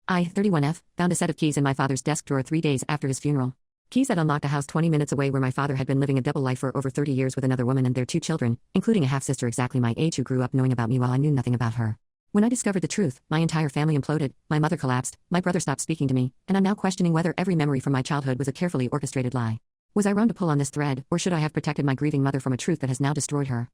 I, 31F, found a set of keys in my father's desk drawer 3 days after his funeral. Keys that unlocked a house 20 minutes away where my father had been living a double life for over 30 years with another woman and their 2 children, including a half-sister exactly my age who grew up knowing about me while I knew nothing about her. When I discovered the truth, my entire family imploded, my mother collapsed, my brother stopped speaking to me, and I'm now questioning whether every memory from my childhood was a carefully orchestrated lie. Was I wrong to pull on this thread, or should I have protected my grieving mother from a truth that has now destroyed her?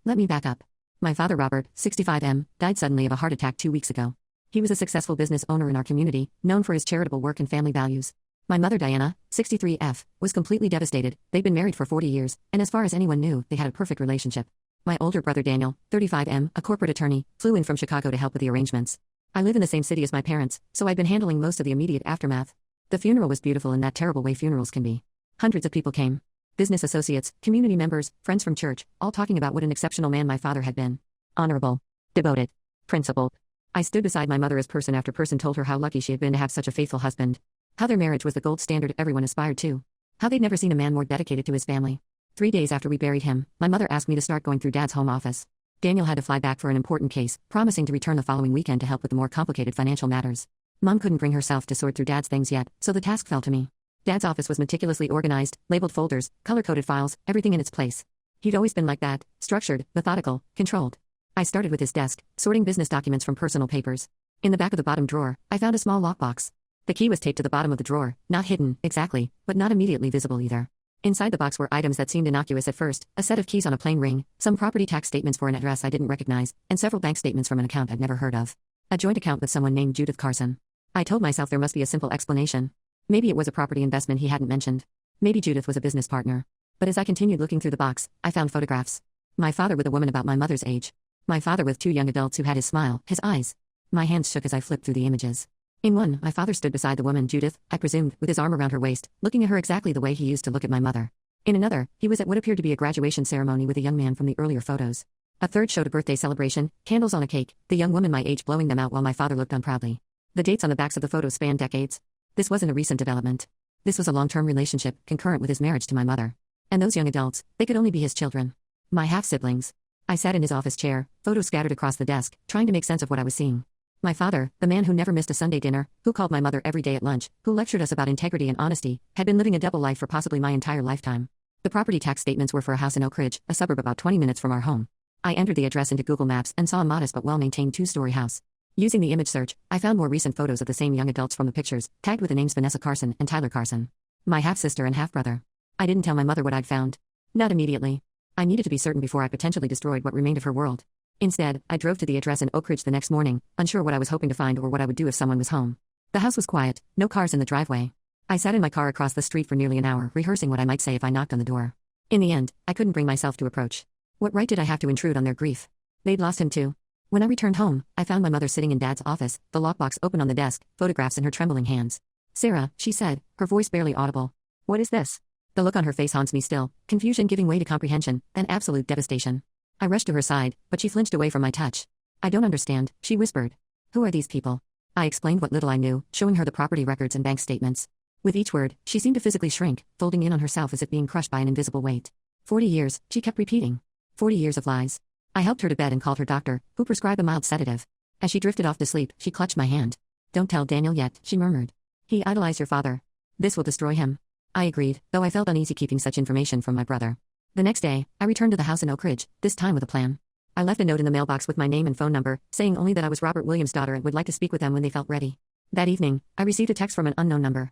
Let me back up. My father Robert, 65M, died suddenly of a heart attack 2 weeks ago. He was a successful business owner in our community, known for his charitable work and family values. My mother Diana, 63F, was completely devastated. They'd been married for 40 years, and as far as anyone knew, they had a perfect relationship. My older brother Daniel, 35M, a corporate attorney, flew in from Chicago to help with the arrangements. I live in the same city as my parents, so I'd been handling most of the immediate aftermath. The funeral was beautiful in that terrible way funerals can be. Hundreds of people came. Business associates, community members, friends from church, all talking about what an exceptional man my father had been. Honorable. Devoted. Principled. I stood beside my mother as person after person told her how lucky she had been to have such a faithful husband. How their marriage was the gold standard everyone aspired to. How they'd never seen a man more dedicated to his family. 3 days after we buried him, my mother asked me to start going through Dad's home office. Daniel had to fly back for an important case, promising to return the following weekend to help with the more complicated financial matters. Mom couldn't bring herself to sort through Dad's things yet, so the task fell to me. Dad's office was meticulously organized, labeled folders, color-coded files, everything in its place. He'd always been like that, structured, methodical, controlled. I started with his desk, sorting business documents from personal papers. In the back of the bottom drawer, I found a small lockbox. The key was taped to the bottom of the drawer, not hidden, exactly, but not immediately visible either. Inside the box were items that seemed innocuous at first, a set of keys on a plain ring, some property tax statements for an address I didn't recognize, and several bank statements from an account I'd never heard of. A joint account with someone named Judith Carson. I told myself there must be a simple explanation. Maybe it was a property investment he hadn't mentioned. Maybe Judith was a business partner. But as I continued looking through the box, I found photographs. My father with a woman about my mother's age. My father with 2 young adults who had his smile, his eyes. My hands shook as I flipped through the images. In one, my father stood beside the woman, Judith, I presumed, with his arm around her waist, looking at her exactly the way he used to look at my mother. In another, he was at what appeared to be a graduation ceremony with a young man from the earlier photos. A third showed a birthday celebration, candles on a cake, the young woman my age blowing them out while my father looked on proudly. The dates on the backs of the photos spanned decades. This wasn't a recent development. This was a long-term relationship, concurrent with his marriage to my mother. And those young adults, they could only be his children. My half-siblings. I sat in his office chair, photos scattered across the desk, trying to make sense of what I was seeing. My father, the man who never missed a Sunday dinner, who called my mother every day at lunch, who lectured us about integrity and honesty, had been living a double life for possibly my entire lifetime. The property tax statements were for a house in Oak Ridge, a suburb about 20 minutes from our home. I entered the address into Google Maps and saw a modest but well-maintained 2-story house. Using the image search, I found more recent photos of the same young adults from the pictures, tagged with the names Vanessa Carson and Tyler Carson. My half-sister and half-brother. I didn't tell my mother what I'd found. Not immediately. I needed to be certain before I potentially destroyed what remained of her world. Instead, I drove to the address in Oak Ridge the next morning, unsure what I was hoping to find or what I would do if someone was home. The house was quiet, no cars in the driveway. I sat in my car across the street for nearly an hour, rehearsing what I might say if I knocked on the door. In the end, I couldn't bring myself to approach. What right did I have to intrude on their grief? They'd lost him too. When I returned home, I found my mother sitting in Dad's office, the lockbox open on the desk, photographs in her trembling hands. "Sarah," she said, her voice barely audible. "What is this?" The look on her face haunts me still, confusion giving way to comprehension, then absolute devastation. I rushed to her side, but she flinched away from my touch. "I don't understand," she whispered. "Who are these people?" I explained what little I knew, showing her the property records and bank statements. With each word, she seemed to physically shrink, folding in on herself as if being crushed by an invisible weight. 40 years, she kept repeating. 40 years of lies. I helped her to bed and called her doctor, who prescribed a mild sedative. As she drifted off to sleep, she clutched my hand. "Don't tell Daniel yet," she murmured. "He idolized your father. This will destroy him." I agreed, though I felt uneasy keeping such information from my brother. The next day, I returned to the house in Oak Ridge, this time with a plan. I left a note in the mailbox with my name and phone number, saying only that I was Robert Williams' daughter and would like to speak with them when they felt ready. That evening, I received a text from an unknown number.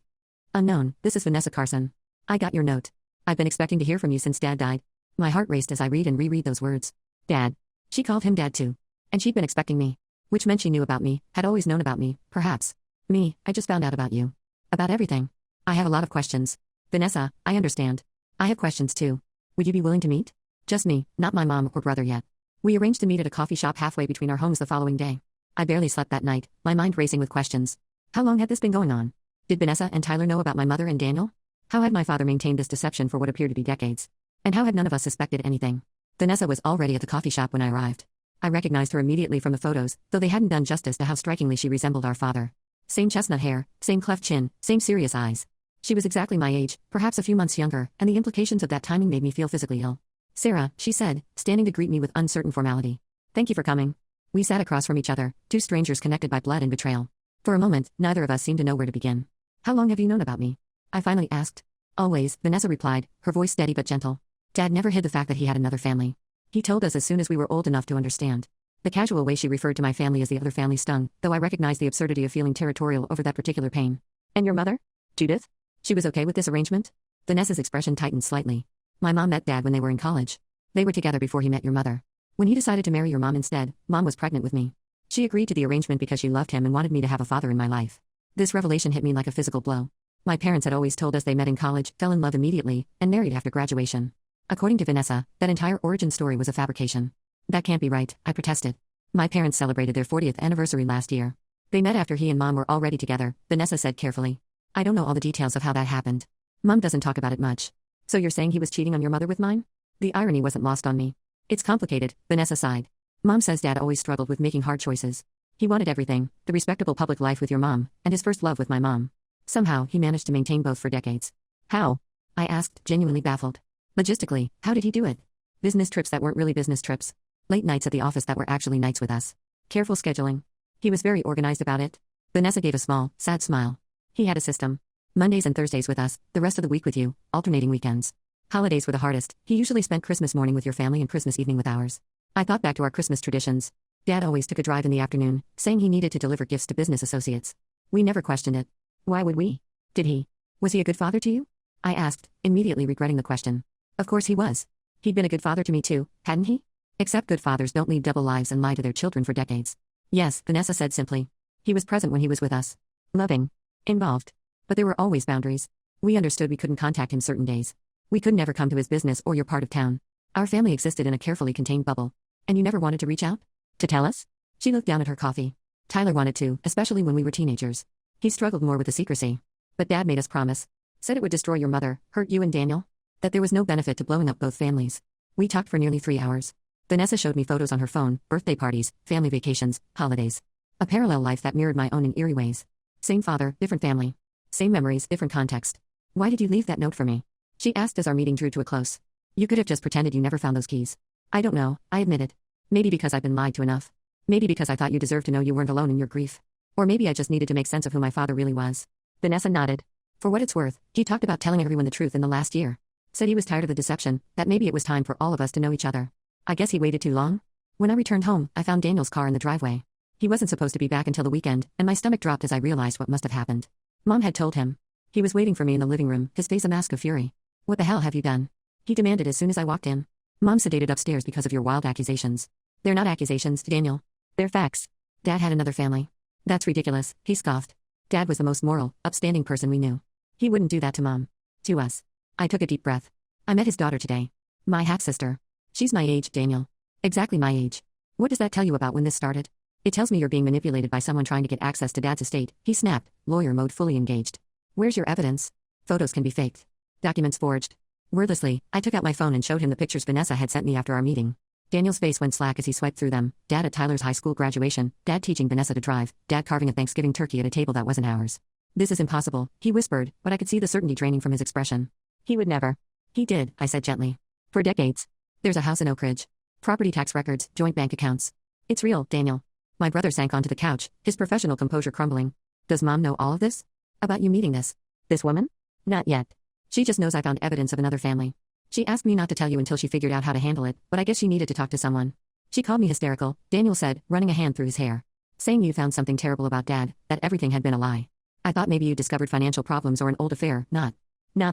"Unknown, this is Vanessa Carson. I got your note. I've been expecting to hear from you since Dad died." My heart raced as I read and reread those words. Dad. She called him Dad too. And she'd been expecting me. Which meant she knew about me, had always known about me, perhaps. Me, I just found out about you. About everything. I have a lot of questions. Vanessa, I understand. I have questions too. Would you be willing to meet? Just me, not my mom or brother yet. We arranged to meet at a coffee shop halfway between our homes the following day. I barely slept that night, my mind racing with questions. How long had this been going on? Did Vanessa and Tyler know about my mother and Daniel? How had my father maintained this deception for what appeared to be decades? And how had none of us suspected anything? Vanessa was already at the coffee shop when I arrived. I recognized her immediately from the photos, though they hadn't done justice to how strikingly she resembled our father. Same chestnut hair, same cleft chin, same serious eyes. She was exactly my age, perhaps a few months younger, and the implications of that timing made me feel physically ill. "Sarah," she said, standing to greet me with uncertain formality. "Thank you for coming." We sat across from each other, two strangers connected by blood and betrayal. For a moment, neither of us seemed to know where to begin. How long have you known about me? I finally asked. Always, Vanessa replied, her voice steady but gentle. Dad never hid the fact that he had another family. He told us as soon as we were old enough to understand. The casual way she referred to my family as the other family stung, though I recognized the absurdity of feeling territorial over that particular pain. And your mother? Judith? She was okay with this arrangement? Vanessa's expression tightened slightly. My mom met Dad when they were in college. They were together before he met your mother. When he decided to marry your mom instead, Mom was pregnant with me. She agreed to the arrangement because she loved him and wanted me to have a father in my life. This revelation hit me like a physical blow. My parents had always told us they met in college, fell in love immediately, and married after graduation. According to Vanessa, that entire origin story was a fabrication. That can't be right, I protested. My parents celebrated their 40th anniversary last year. They met after he and Mom were already together, Vanessa said carefully. I don't know all the details of how that happened. Mom doesn't talk about it much. So you're saying he was cheating on your mother with mine? The irony wasn't lost on me. It's complicated, Vanessa sighed. Mom says Dad always struggled with making hard choices. He wanted everything, the respectable public life with your mom, and his first love with my mom. Somehow, he managed to maintain both for decades. How? I asked, genuinely baffled. Logistically, how did he do it? Business trips that weren't really business trips. Late nights at the office that were actually nights with us. Careful scheduling. He was very organized about it. Vanessa gave a small, sad smile. He had a system. Mondays and Thursdays with us, the rest of the week with you, alternating weekends. Holidays were the hardest. He usually spent Christmas morning with your family and Christmas evening with ours. I thought back to our Christmas traditions. Dad always took a drive in the afternoon, saying he needed to deliver gifts to business associates. We never questioned it. Why would we? Did he? Was he a good father to you? I asked, immediately regretting the question. Of course he was. He'd been a good father to me too, hadn't he? Except good fathers don't lead double lives and lie to their children for decades. Yes, Vanessa said simply. He was present when he was with us. Loving. Involved. But there were always boundaries. We understood we couldn't contact him certain days. We could never come to his business or your part of town. Our family existed in a carefully contained bubble. And you never wanted to reach out? To tell us? She looked down at her coffee. Tyler wanted to, especially when we were teenagers. He struggled more with the secrecy. But Dad made us promise. Said it would destroy your mother, hurt you and Daniel. That there was no benefit to blowing up both families. We talked for nearly 3 hours. Vanessa showed me photos on her phone, birthday parties, family vacations, holidays. A parallel life that mirrored my own in eerie ways. Same father, different family. Same memories, different context. Why did you leave that note for me? She asked as our meeting drew to a close. You could have just pretended you never found those keys. I don't know, I admitted. Maybe because I've been lied to enough. Maybe because I thought you deserved to know you weren't alone in your grief. Or maybe I just needed to make sense of who my father really was. Vanessa nodded. For what it's worth, he talked about telling everyone the truth in the last year. Said he was tired of the deception, that maybe it was time for all of us to know each other. I guess he waited too long? When I returned home, I found Daniel's car in the driveway. He wasn't supposed to be back until the weekend, and my stomach dropped as I realized what must have happened. Mom had told him. He was waiting for me in the living room, his face a mask of fury. What the hell have you done? He demanded as soon as I walked in. Mom sedated upstairs because of your wild accusations. They're not accusations, Daniel. They're facts. Dad had another family. That's ridiculous, he scoffed. Dad was the most moral, upstanding person we knew. He wouldn't do that to Mom. To us. I took a deep breath. I met his daughter today. My half-sister. She's my age, Daniel. Exactly my age. What does that tell you about when this started? It tells me you're being manipulated by someone trying to get access to Dad's estate, he snapped, lawyer mode fully engaged. Where's your evidence? Photos can be faked. Documents forged. Wordlessly, I took out my phone and showed him the pictures Vanessa had sent me after our meeting. Daniel's face went slack as he swiped through them. Dad at Tyler's high school graduation, Dad teaching Vanessa to drive, Dad carving a Thanksgiving turkey at a table that wasn't ours. This is impossible, he whispered, but I could see the certainty draining from his expression. He would never. He did, I said gently. For decades. There's a house in Oak Ridge. Property tax records, joint bank accounts. It's real, Daniel. My brother sank onto the couch, his professional composure crumbling. Does Mom know all of this? About you meeting this woman? Not yet. She just knows I found evidence of another family. She asked me not to tell you until she figured out how to handle it, but I guess she needed to talk to someone. She called me hysterical, Daniel said, running a hand through his hair. Saying you found something terrible about Dad, that everything had been a lie. I thought maybe you discovered financial problems or an old affair, not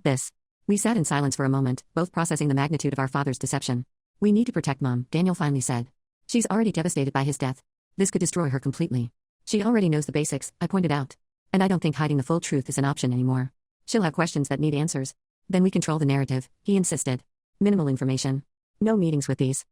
this. We sat in silence for a moment, both processing the magnitude of our father's deception. We need to protect Mom, Daniel finally said. She's already devastated by his death. This could destroy her completely. She already knows the basics, I pointed out. And I don't think hiding the full truth is an option anymore. She'll have questions that need answers. Then we control the narrative, he insisted. Minimal information. No meetings with these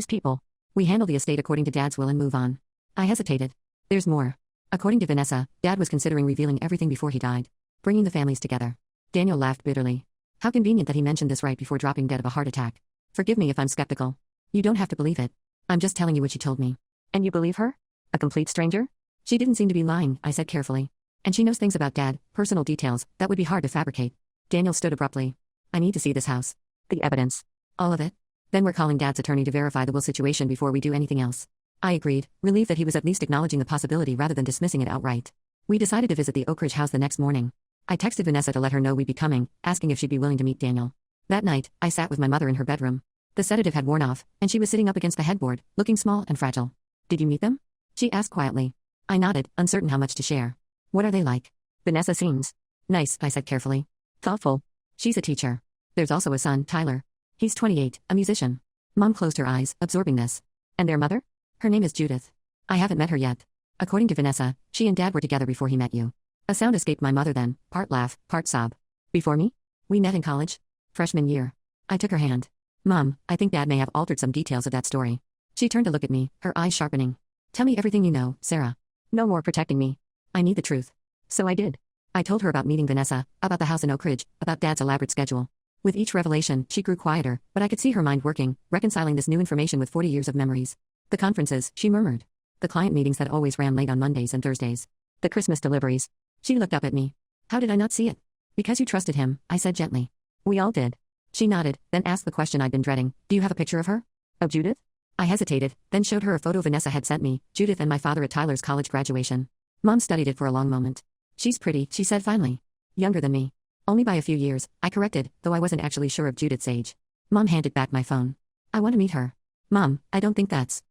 people. We handle the estate according to Dad's will and move on. I hesitated. There's more. According to Vanessa, Dad was considering revealing everything before he died. Bringing the families together. Daniel laughed bitterly. How convenient that he mentioned this right before dropping dead of a heart attack. Forgive me if I'm skeptical. You don't have to believe it. I'm just telling you what she told me. And you believe her? A complete stranger? She didn't seem to be lying, I said carefully. And she knows things about Dad, personal details, that would be hard to fabricate. Daniel stood abruptly. I need to see this house. The evidence. All of it? Then we're calling Dad's attorney to verify the will situation before we do anything else. I agreed, relieved that he was at least acknowledging the possibility rather than dismissing it outright. We decided to visit the Oak Ridge house the next morning. I texted Vanessa to let her know we'd be coming, asking if she'd be willing to meet Daniel. That night, I sat with my mother in her bedroom. The sedative had worn off, and she was sitting up against the headboard, looking small and fragile. "Did you meet them?" she asked quietly. I nodded, uncertain how much to share. "What are they like?" "Vanessa seems nice," I said carefully. "Thoughtful. She's a teacher. There's also a son, Tyler. He's 28, a musician." Mom closed her eyes, absorbing this. "And their mother?" "Her name is Judith. I haven't met her yet. According to Vanessa, she and Dad were together before he met you." A sound escaped my mother then, part laugh, part sob. "Before me? We met in college? Freshman year." I took her hand. "Mom, I think Dad may have altered some details of that story." She turned to look at me, her eyes sharpening. "Tell me everything you know, Sarah. No more protecting me. I need the truth." So I did. I told her about meeting Vanessa, about the house in Oak Ridge, about Dad's elaborate schedule. With each revelation, she grew quieter, but I could see her mind working, reconciling this new information with 40 years of memories. "The conferences," she murmured. "The client meetings that always ran late on Mondays and Thursdays. The Christmas deliveries." She looked up at me. "How did I not see it?" "Because you trusted him," I said gently. "We all did." She nodded, then asked the question I'd been dreading. "Do you have a picture of her?" "Of Judith?" I hesitated, then showed her a photo Vanessa had sent me, Judith and my father at Tyler's college graduation. Mom studied it for a long moment. "She's pretty," she said finally. "Younger than me." "Only by a few years," I corrected, though I wasn't actually sure of Judith's age. Mom handed back my phone. "I want to meet her." "Mom, I don't think that's—"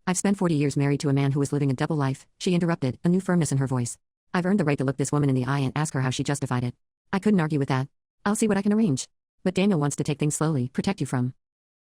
"I've spent 40 years married to a man who was living a double life," she interrupted, a new firmness in her voice. "I've earned the right to look this woman in the eye and ask her how she justified it." I couldn't argue with that. "I'll see what I can arrange. But Daniel wants to take things slowly, protect you from—"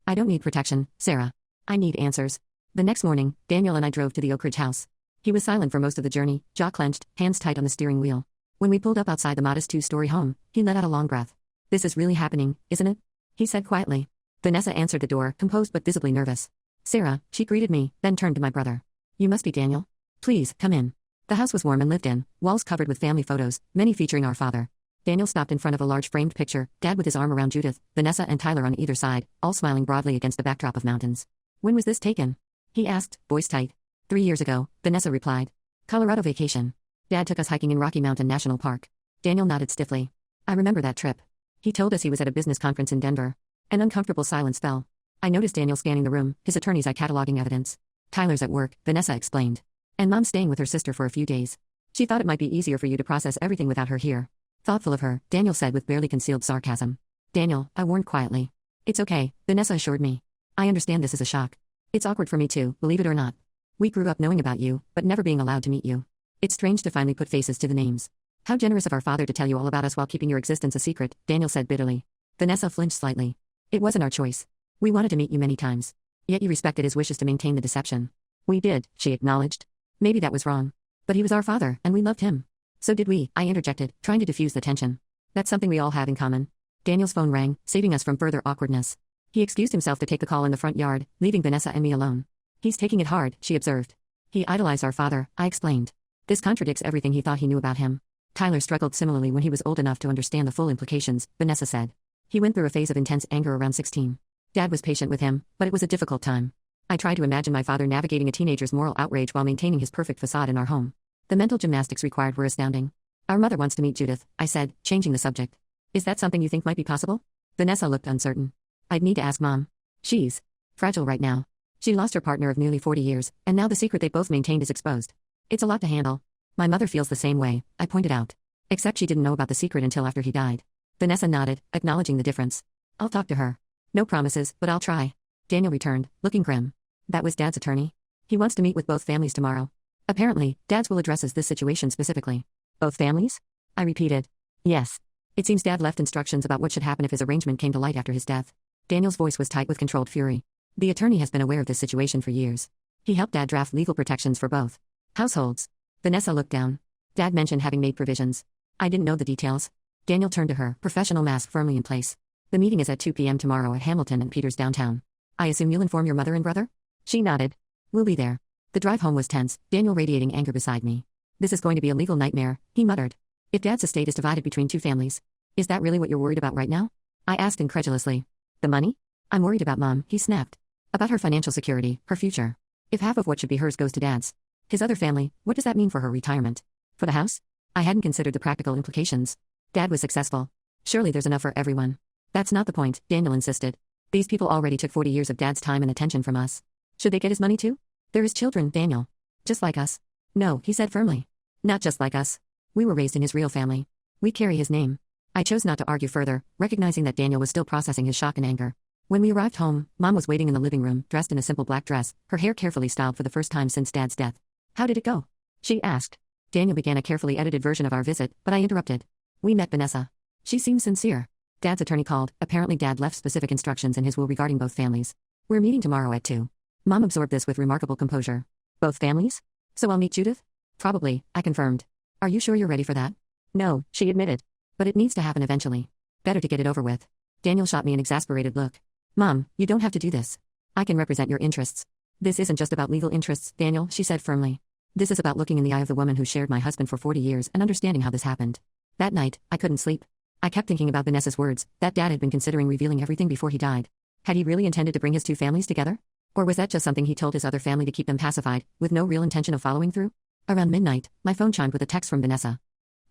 "I don't need protection, Sarah. I need answers." The next morning, Daniel and I drove to the Oak Ridge house. He was silent for most of the journey, jaw clenched, hands tight on the steering wheel. When we pulled up outside the modest two-story home, he let out a long breath. "This is really happening, isn't it?" he said quietly. Vanessa answered the door, composed but visibly nervous. "Sarah," she greeted me, then turned to my brother. "You must be Daniel. Please, come in." The house was warm and lived in, walls covered with family photos, many featuring our father. Daniel stopped in front of a large framed picture, Dad with his arm around Judith, Vanessa and Tyler on either side, all smiling broadly against a backdrop of mountains. "When was this taken?" he asked, voice tight. 3 years ago, Vanessa replied. "Colorado vacation. Dad took us hiking in Rocky Mountain National Park." Daniel nodded stiffly. "I remember that trip. He told us he was at a business conference in Denver." An uncomfortable silence fell. I noticed Daniel scanning the room, his attorney's eye cataloging evidence. "Tyler's at work," Vanessa explained. "And Mom's staying with her sister for a few days. She thought it might be easier for you to process everything without her here." "Thoughtful of her," Daniel said with barely concealed sarcasm. "Daniel," I warned quietly. "It's okay," Vanessa assured me. "I understand this is a shock. It's awkward for me too, believe it or not. We grew up knowing about you, but never being allowed to meet you. It's strange to finally put faces to the names. How generous of our father to tell you all about us while keeping your existence a secret," Daniel said bitterly. Vanessa flinched slightly. "It wasn't our choice. We wanted to meet you many times. Yet you respected his wishes to maintain the deception." "We did," she acknowledged. "Maybe that was wrong. But he was our father, and we loved him." "So did we," I interjected, trying to diffuse the tension. "That's something we all have in common." Daniel's phone rang, saving us from further awkwardness. He excused himself to take the call in the front yard, leaving Vanessa and me alone. "He's taking it hard," she observed. "He idolized our father," I explained. "This contradicts everything he thought he knew about him." "Tyler struggled similarly when he was old enough to understand the full implications," Vanessa said. "He went through a phase of intense anger around 16. Dad was patient with him, but it was a difficult time. I tried to imagine my father navigating a teenager's moral outrage while maintaining his perfect facade in our home. The mental gymnastics required were astounding." "Our mother wants to meet Judith," I said, changing the subject. "Is that something you think might be possible?" Vanessa looked uncertain. "I'd need to ask Mom. She's fragile right now. She lost her partner of nearly 40 years, and now the secret they both maintained is exposed. It's a lot to handle." "My mother feels the same way," I pointed out. "Except she didn't know about the secret until after he died." Vanessa nodded, acknowledging the difference. "I'll talk to her. No promises, but I'll try." Daniel returned, looking grim. "That was Dad's attorney. He wants to meet with both families tomorrow. Apparently, Dad's will addresses this situation specifically." "Both families?" I repeated. "Yes. It seems Dad left instructions about what should happen if his arrangement came to light after his death." Daniel's voice was tight with controlled fury. "The attorney has been aware of this situation for years. He helped Dad draft legal protections for both households." Vanessa looked down. "Dad mentioned having made provisions. I didn't know the details." Daniel turned to her, professional mask firmly in place. "The meeting is at 2 p.m. tomorrow at Hamilton and Peters downtown. I assume you'll inform your mother and brother?" She nodded. "We'll be there." The drive home was tense, Daniel radiating anger beside me. "This is going to be a legal nightmare," he muttered. "If Dad's estate is divided between 2 families. Is that really what you're worried about right now?" I asked incredulously. "The money? I'm worried about Mom," he snapped. "About her financial security, her future. If half of what should be hers goes to Dad's. His other family, what does that mean for her retirement? For the house? I hadn't considered the practical implications. Dad was successful. Surely there's enough for everyone." "That's not the point," Daniel insisted. "These people already took 40 years of Dad's time and attention from us. Should they get his money too? They're his children, Daniel. Just like us." "No," he said firmly. Not just like us. We were raised in his real family. We carry his name. I chose not to argue further, recognizing that Daniel was still processing his shock and anger. When we arrived home, Mom was waiting in the living room, dressed in a simple black dress, her hair carefully styled for the first time since Dad's death. "How did it go?" she asked. Daniel began a carefully edited version of our visit, but I interrupted. "We met Vanessa. She seemed sincere." Dad's attorney called. Apparently Dad left specific instructions in his will regarding both families. "We're meeting tomorrow at 2. Mom absorbed this with remarkable composure. "Both families? So I'll meet Judith?" "Probably," I confirmed. "Are you sure you're ready for that?" "No," she admitted. "But it needs to happen eventually. Better to get it over with." Daniel shot me an exasperated look. "Mom, you don't have to do this. I can represent your interests." "This isn't just about legal interests, Daniel," she said firmly. "This is about looking in the eye of the woman who shared my husband for 40 years and understanding how this happened." That night, I couldn't sleep. I kept thinking about Vanessa's words, that Dad had been considering revealing everything before he died. Had he really intended to bring his two families together? Or was that just something he told his other family to keep them pacified, with no real intention of following through? Around midnight, my phone chimed with a text from Vanessa.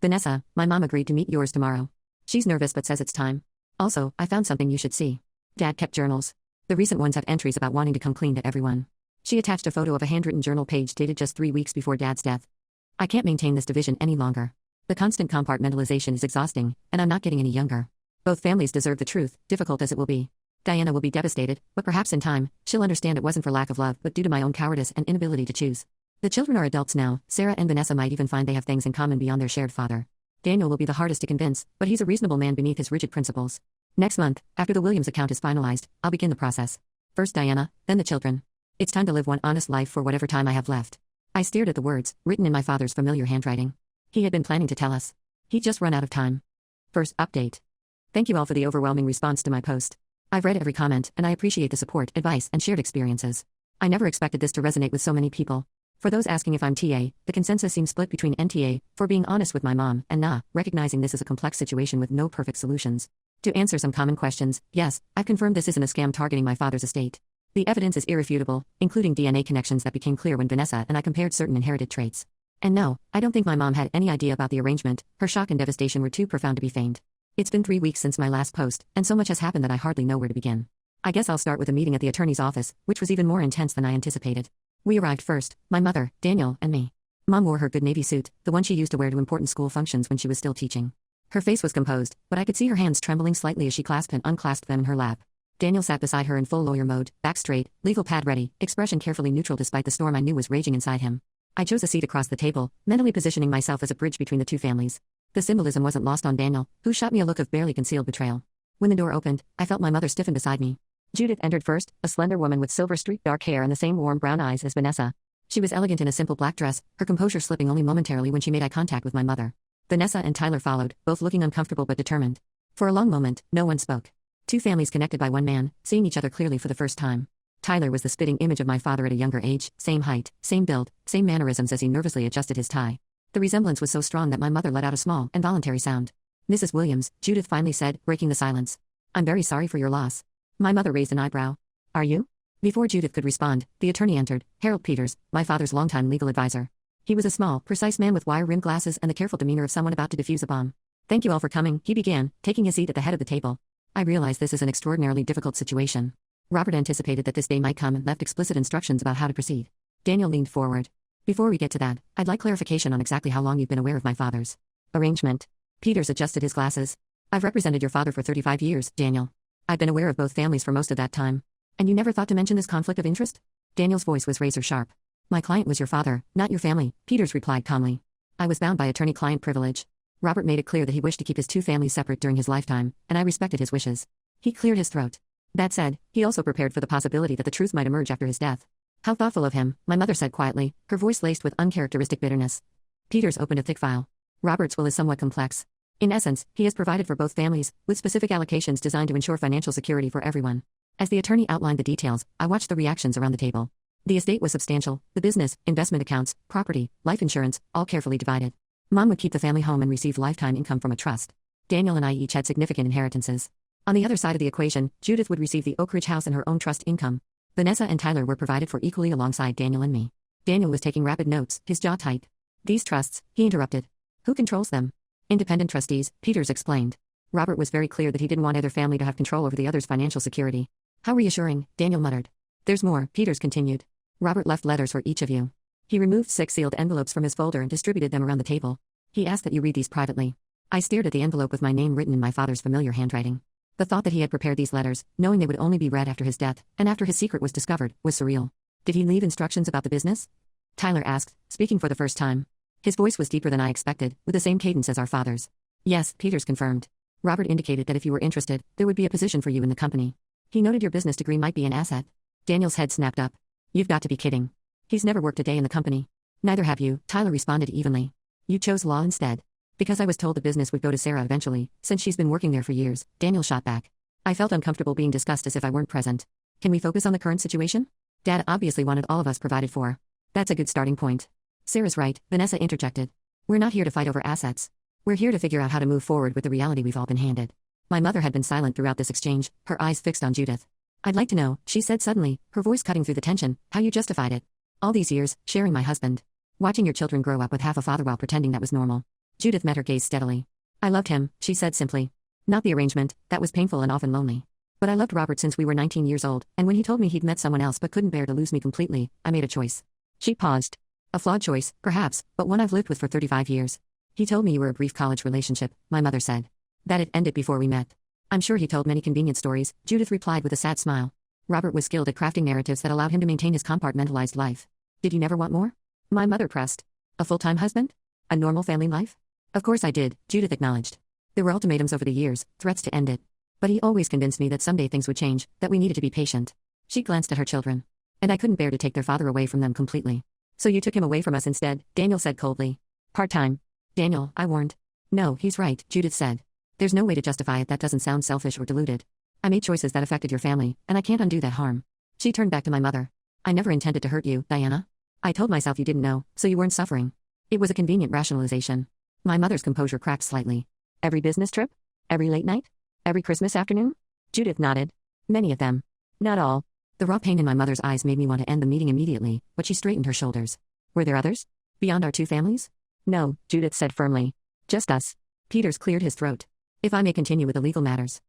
"Vanessa, my mom agreed to meet yours tomorrow. She's nervous but says it's time. Also, I found something you should see." Dad kept journals. The recent ones have entries about wanting to come clean to everyone. She attached a photo of a handwritten journal page dated just 3 weeks before Dad's death. "I can't maintain this division any longer. The constant compartmentalization is exhausting, and I'm not getting any younger. Both families deserve the truth, difficult as it will be. Diana will be devastated, but perhaps in time, she'll understand it wasn't for lack of love but due to my own cowardice and inability to choose. The children are adults now. Sarah and Vanessa might even find they have things in common beyond their shared father. Daniel will be the hardest to convince, but he's a reasonable man beneath his rigid principles. Next month, after the Williams account is finalized, I'll begin the process. First Diana, then the children. It's time to live one honest life for whatever time I have left." I stared at the words, written in my father's familiar handwriting. He had been planning to tell us. He'd just run out of time. First update. Thank you all for the overwhelming response to my post. I've read every comment, and I appreciate the support, advice, and shared experiences. I never expected this to resonate with so many people. For those asking if I'm TA, the consensus seems split between NTA, for being honest with my mom, and nah, recognizing this is a complex situation with no perfect solutions. To answer some common questions, yes, I've confirmed this isn't a scam targeting my father's estate. The evidence is irrefutable, including DNA connections that became clear when Vanessa and I compared certain inherited traits. And no, I don't think my mom had any idea about the arrangement. Her shock and devastation were too profound to be feigned. It's been 3 weeks since my last post, and so much has happened that I hardly know where to begin. I guess I'll start with a meeting at the attorney's office, which was even more intense than I anticipated. We arrived first, my mother, Daniel, and me. Mom wore her good navy suit, the one she used to wear to important school functions when she was still teaching. Her face was composed, but I could see her hands trembling slightly as she clasped and unclasped them in her lap. Daniel sat beside her in full lawyer mode, back straight, legal pad ready, expression carefully neutral despite the storm I knew was raging inside him. I chose a seat across the table, mentally positioning myself as a bridge between the two families. The symbolism wasn't lost on Daniel, who shot me a look of barely concealed betrayal. When the door opened, I felt my mother stiffen beside me. Judith entered first, a slender woman with silver-streaked dark hair and the same warm brown eyes as Vanessa. She was elegant in a simple black dress, her composure slipping only momentarily when she made eye contact with my mother. Vanessa and Tyler followed, both looking uncomfortable but determined. For a long moment, no one spoke. Two families connected by one man, seeing each other clearly for the first time. Tyler was the spitting image of my father at a younger age, same height, same build, same mannerisms as he nervously adjusted his tie. The resemblance was so strong that my mother let out a small, involuntary sound. "Mrs. Williams," Judith finally said, breaking the silence. "I'm very sorry for your loss." My mother raised an eyebrow. "Are you?" Before Judith could respond, the attorney entered, Harold Peters, my father's longtime legal advisor. He was a small, precise man with wire-rimmed glasses and the careful demeanor of someone about to defuse a bomb. "Thank you all for coming," he began, taking his seat at the head of the table. "I realize this is an extraordinarily difficult situation. Robert anticipated that this day might come and left explicit instructions about how to proceed." Daniel leaned forward. "Before we get to that, I'd like clarification on exactly how long you've been aware of my father's arrangement." Peters adjusted his glasses. "I've represented your father for 35 years, Daniel. I've been aware of both families for most of that time. And you never thought to mention this conflict of interest?" Daniel's voice was razor-sharp. "My client was your father, not your family," Peters replied calmly. "I was bound by attorney-client privilege. Robert made it clear that he wished to keep his two families separate during his lifetime, and I respected his wishes." He cleared his throat. That said, he also prepared for the possibility that the truth might emerge after his death. "How thoughtful of him," my mother said quietly, her voice laced with uncharacteristic bitterness. Peters opened a thick file. "Robert's will is somewhat complex. In essence, he has provided for both families, with specific allocations designed to ensure financial security for everyone." As the attorney outlined the details, I watched the reactions around the table. The estate was substantial, the business, investment accounts, property, life insurance, all carefully divided. Mom would keep the family home and receive lifetime income from a trust. Daniel and I each had significant inheritances. On the other side of the equation, Judith would receive the Oak Ridge house and her own trust income. Vanessa and Tyler were provided for equally alongside Daniel and me. Daniel was taking rapid notes, his jaw tight. "These trusts," he interrupted. "Who controls them?" "Independent trustees," Peters explained. Robert was very clear that he didn't want either family to have control over the other's financial security. "How reassuring," Daniel muttered. "There's more," Peters continued. "Robert left letters for each of you. He removed 6 sealed envelopes from his folder and distributed them around the table. He asked that you read these privately. I stared at the envelope with my name written in my father's familiar handwriting. The thought that he had prepared these letters, knowing they would only be read after his death, and after his secret was discovered, was surreal. Did he leave instructions about the business? Tyler asked, speaking for the first time. His voice was deeper than I expected, with the same cadence as our father's. Yes, Peters confirmed. Robert indicated that if you were interested, there would be a position for you in the company. He noted your business degree might be an asset. Daniel's head snapped up. You've got to be kidding. He's never worked a day in the company. Neither have you, Tyler responded evenly. You chose law instead. Because I was told the business would go to Sarah eventually, since she's been working there for years, Daniel shot back. I felt uncomfortable being discussed as if I weren't present. Can we focus on the current situation? Dad obviously wanted all of us provided for. That's a good starting point. Sarah's right, Vanessa interjected. We're not here to fight over assets. We're here to figure out how to move forward with the reality we've all been handed. My mother had been silent throughout this exchange, her eyes fixed on Judith. I'd like to know, she said suddenly, her voice cutting through the tension, how you justified it. All these years, sharing my husband. Watching your children grow up with half a father while pretending that was normal. Judith met her gaze steadily. I loved him, she said simply. Not the arrangement, that was painful and often lonely. But I loved Robert since we were 19 years old, and when he told me he'd met someone else but couldn't bear to lose me completely, I made a choice. She paused. A flawed choice, perhaps, but one I've lived with for 35 years. He told me you were a brief college relationship, my mother said. That it ended before we met. I'm sure he told many convenient stories, Judith replied with a sad smile. Robert was skilled at crafting narratives that allowed him to maintain his compartmentalized life. Did you never want more? My mother pressed. A full-time husband? A normal family life? Of course I did, Judith acknowledged. There were ultimatums over the years, threats to end it. But he always convinced me that someday things would change, that we needed to be patient. She glanced at her children. And I couldn't bear to take their father away from them completely. So you took him away from us instead, Daniel said coldly. Part-time. Daniel, I warned. No, he's right, Judith said. There's no way to justify it that doesn't sound selfish or deluded. I made choices that affected your family, and I can't undo that harm. She turned back to my mother. I never intended to hurt you, Diana. I told myself you didn't know, so you weren't suffering. It was a convenient rationalization. My mother's composure cracked slightly. Every business trip? Every late night? Every Christmas afternoon? Judith nodded. Many of them. Not all. The raw pain in my mother's eyes made me want to end the meeting immediately, but she straightened her shoulders. Were there others? Beyond our 2 families? No, Judith said firmly. Just us. Peters cleared his throat. If I may continue with the legal matters.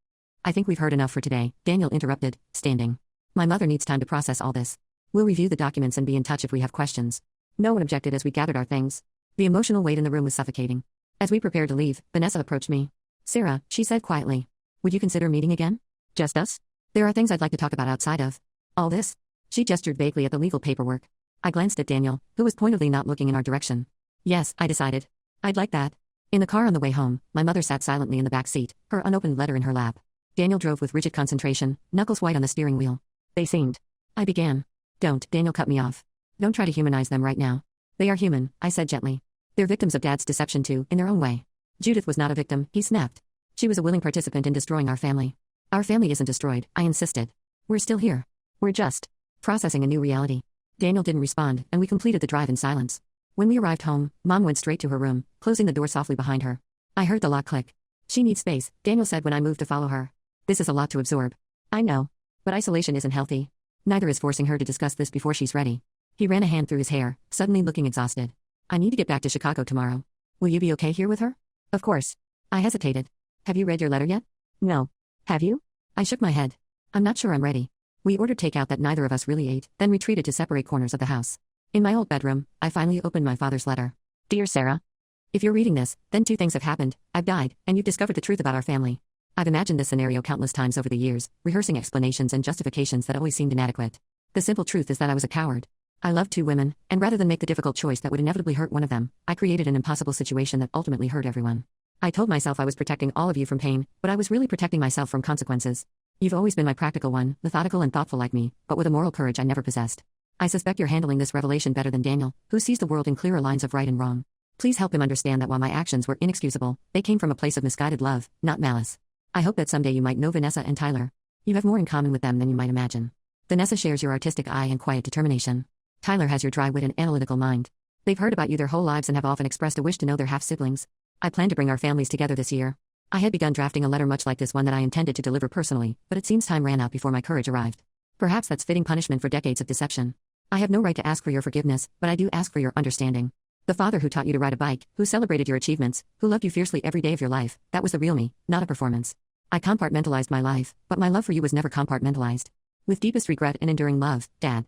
I think we've heard enough for today, Daniel interrupted, standing. My mother needs time to process all this. We'll review the documents and be in touch if we have questions. No one objected as we gathered our things. The emotional weight in the room was suffocating. As we prepared to leave, Vanessa approached me. Sarah, she said quietly. Would you consider meeting again? Just us? There are things I'd like to talk about outside of all this. She gestured vaguely at the legal paperwork. I glanced at Daniel, who was pointedly not looking in our direction. Yes, I decided. I'd like that. In the car on the way home, my mother sat silently in the back seat, her unopened letter in her lap. Daniel drove with rigid concentration, knuckles white on the steering wheel. They seemed. I began. Don't, Daniel cut me off. Don't try to humanize them right now. They are human, I said gently. They're victims of Dad's deception too, in their own way. Judith was not a victim, he snapped. She was a willing participant in destroying our family. Our family isn't destroyed, I insisted. We're still here. We're just processing a new reality. Daniel didn't respond, and we completed the drive in silence. When we arrived home, Mom went straight to her room, closing the door softly behind her. I heard the lock click. She needs space, Daniel said when I moved to follow her. This is a lot to absorb. I know. But isolation isn't healthy. Neither is forcing her to discuss this before she's ready. He ran a hand through his hair, suddenly looking exhausted. I need to get back to Chicago tomorrow. Will you be okay here with her? Of course. I hesitated. Have you read your letter yet? No. Have you? I shook my head. I'm not sure I'm ready. We ordered takeout that neither of us really ate, then retreated to separate corners of the house. In my old bedroom, I finally opened my father's letter. Dear Sarah. If you're reading this, then 2 things have happened. I've died, and you've discovered the truth about our family. I've imagined this scenario countless times over the years, rehearsing explanations and justifications that always seemed inadequate. The simple truth is that I was a coward. I loved 2 women, and rather than make the difficult choice that would inevitably hurt one of them, I created an impossible situation that ultimately hurt everyone. I told myself I was protecting all of you from pain, but I was really protecting myself from consequences. You've always been my practical one, methodical and thoughtful like me, but with a moral courage I never possessed. I suspect you're handling this revelation better than Daniel, who sees the world in clearer lines of right and wrong. Please help him understand that while my actions were inexcusable, they came from a place of misguided love, not malice. I hope that someday you might know Vanessa and Tyler. You have more in common with them than you might imagine. Vanessa shares your artistic eye and quiet determination. Tyler has your dry wit and analytical mind. They've heard about you their whole lives and have often expressed a wish to know their half-siblings. I plan to bring our families together this year. I had begun drafting a letter much like this one that I intended to deliver personally, but it seems time ran out before my courage arrived. Perhaps that's fitting punishment for decades of deception. I have no right to ask for your forgiveness, but I do ask for your understanding. The father who taught you to ride a bike, who celebrated your achievements, who loved you fiercely every day of your life, that was the real me, not a performance. I compartmentalized my life, but my love for you was never compartmentalized. With deepest regret and enduring love, Dad.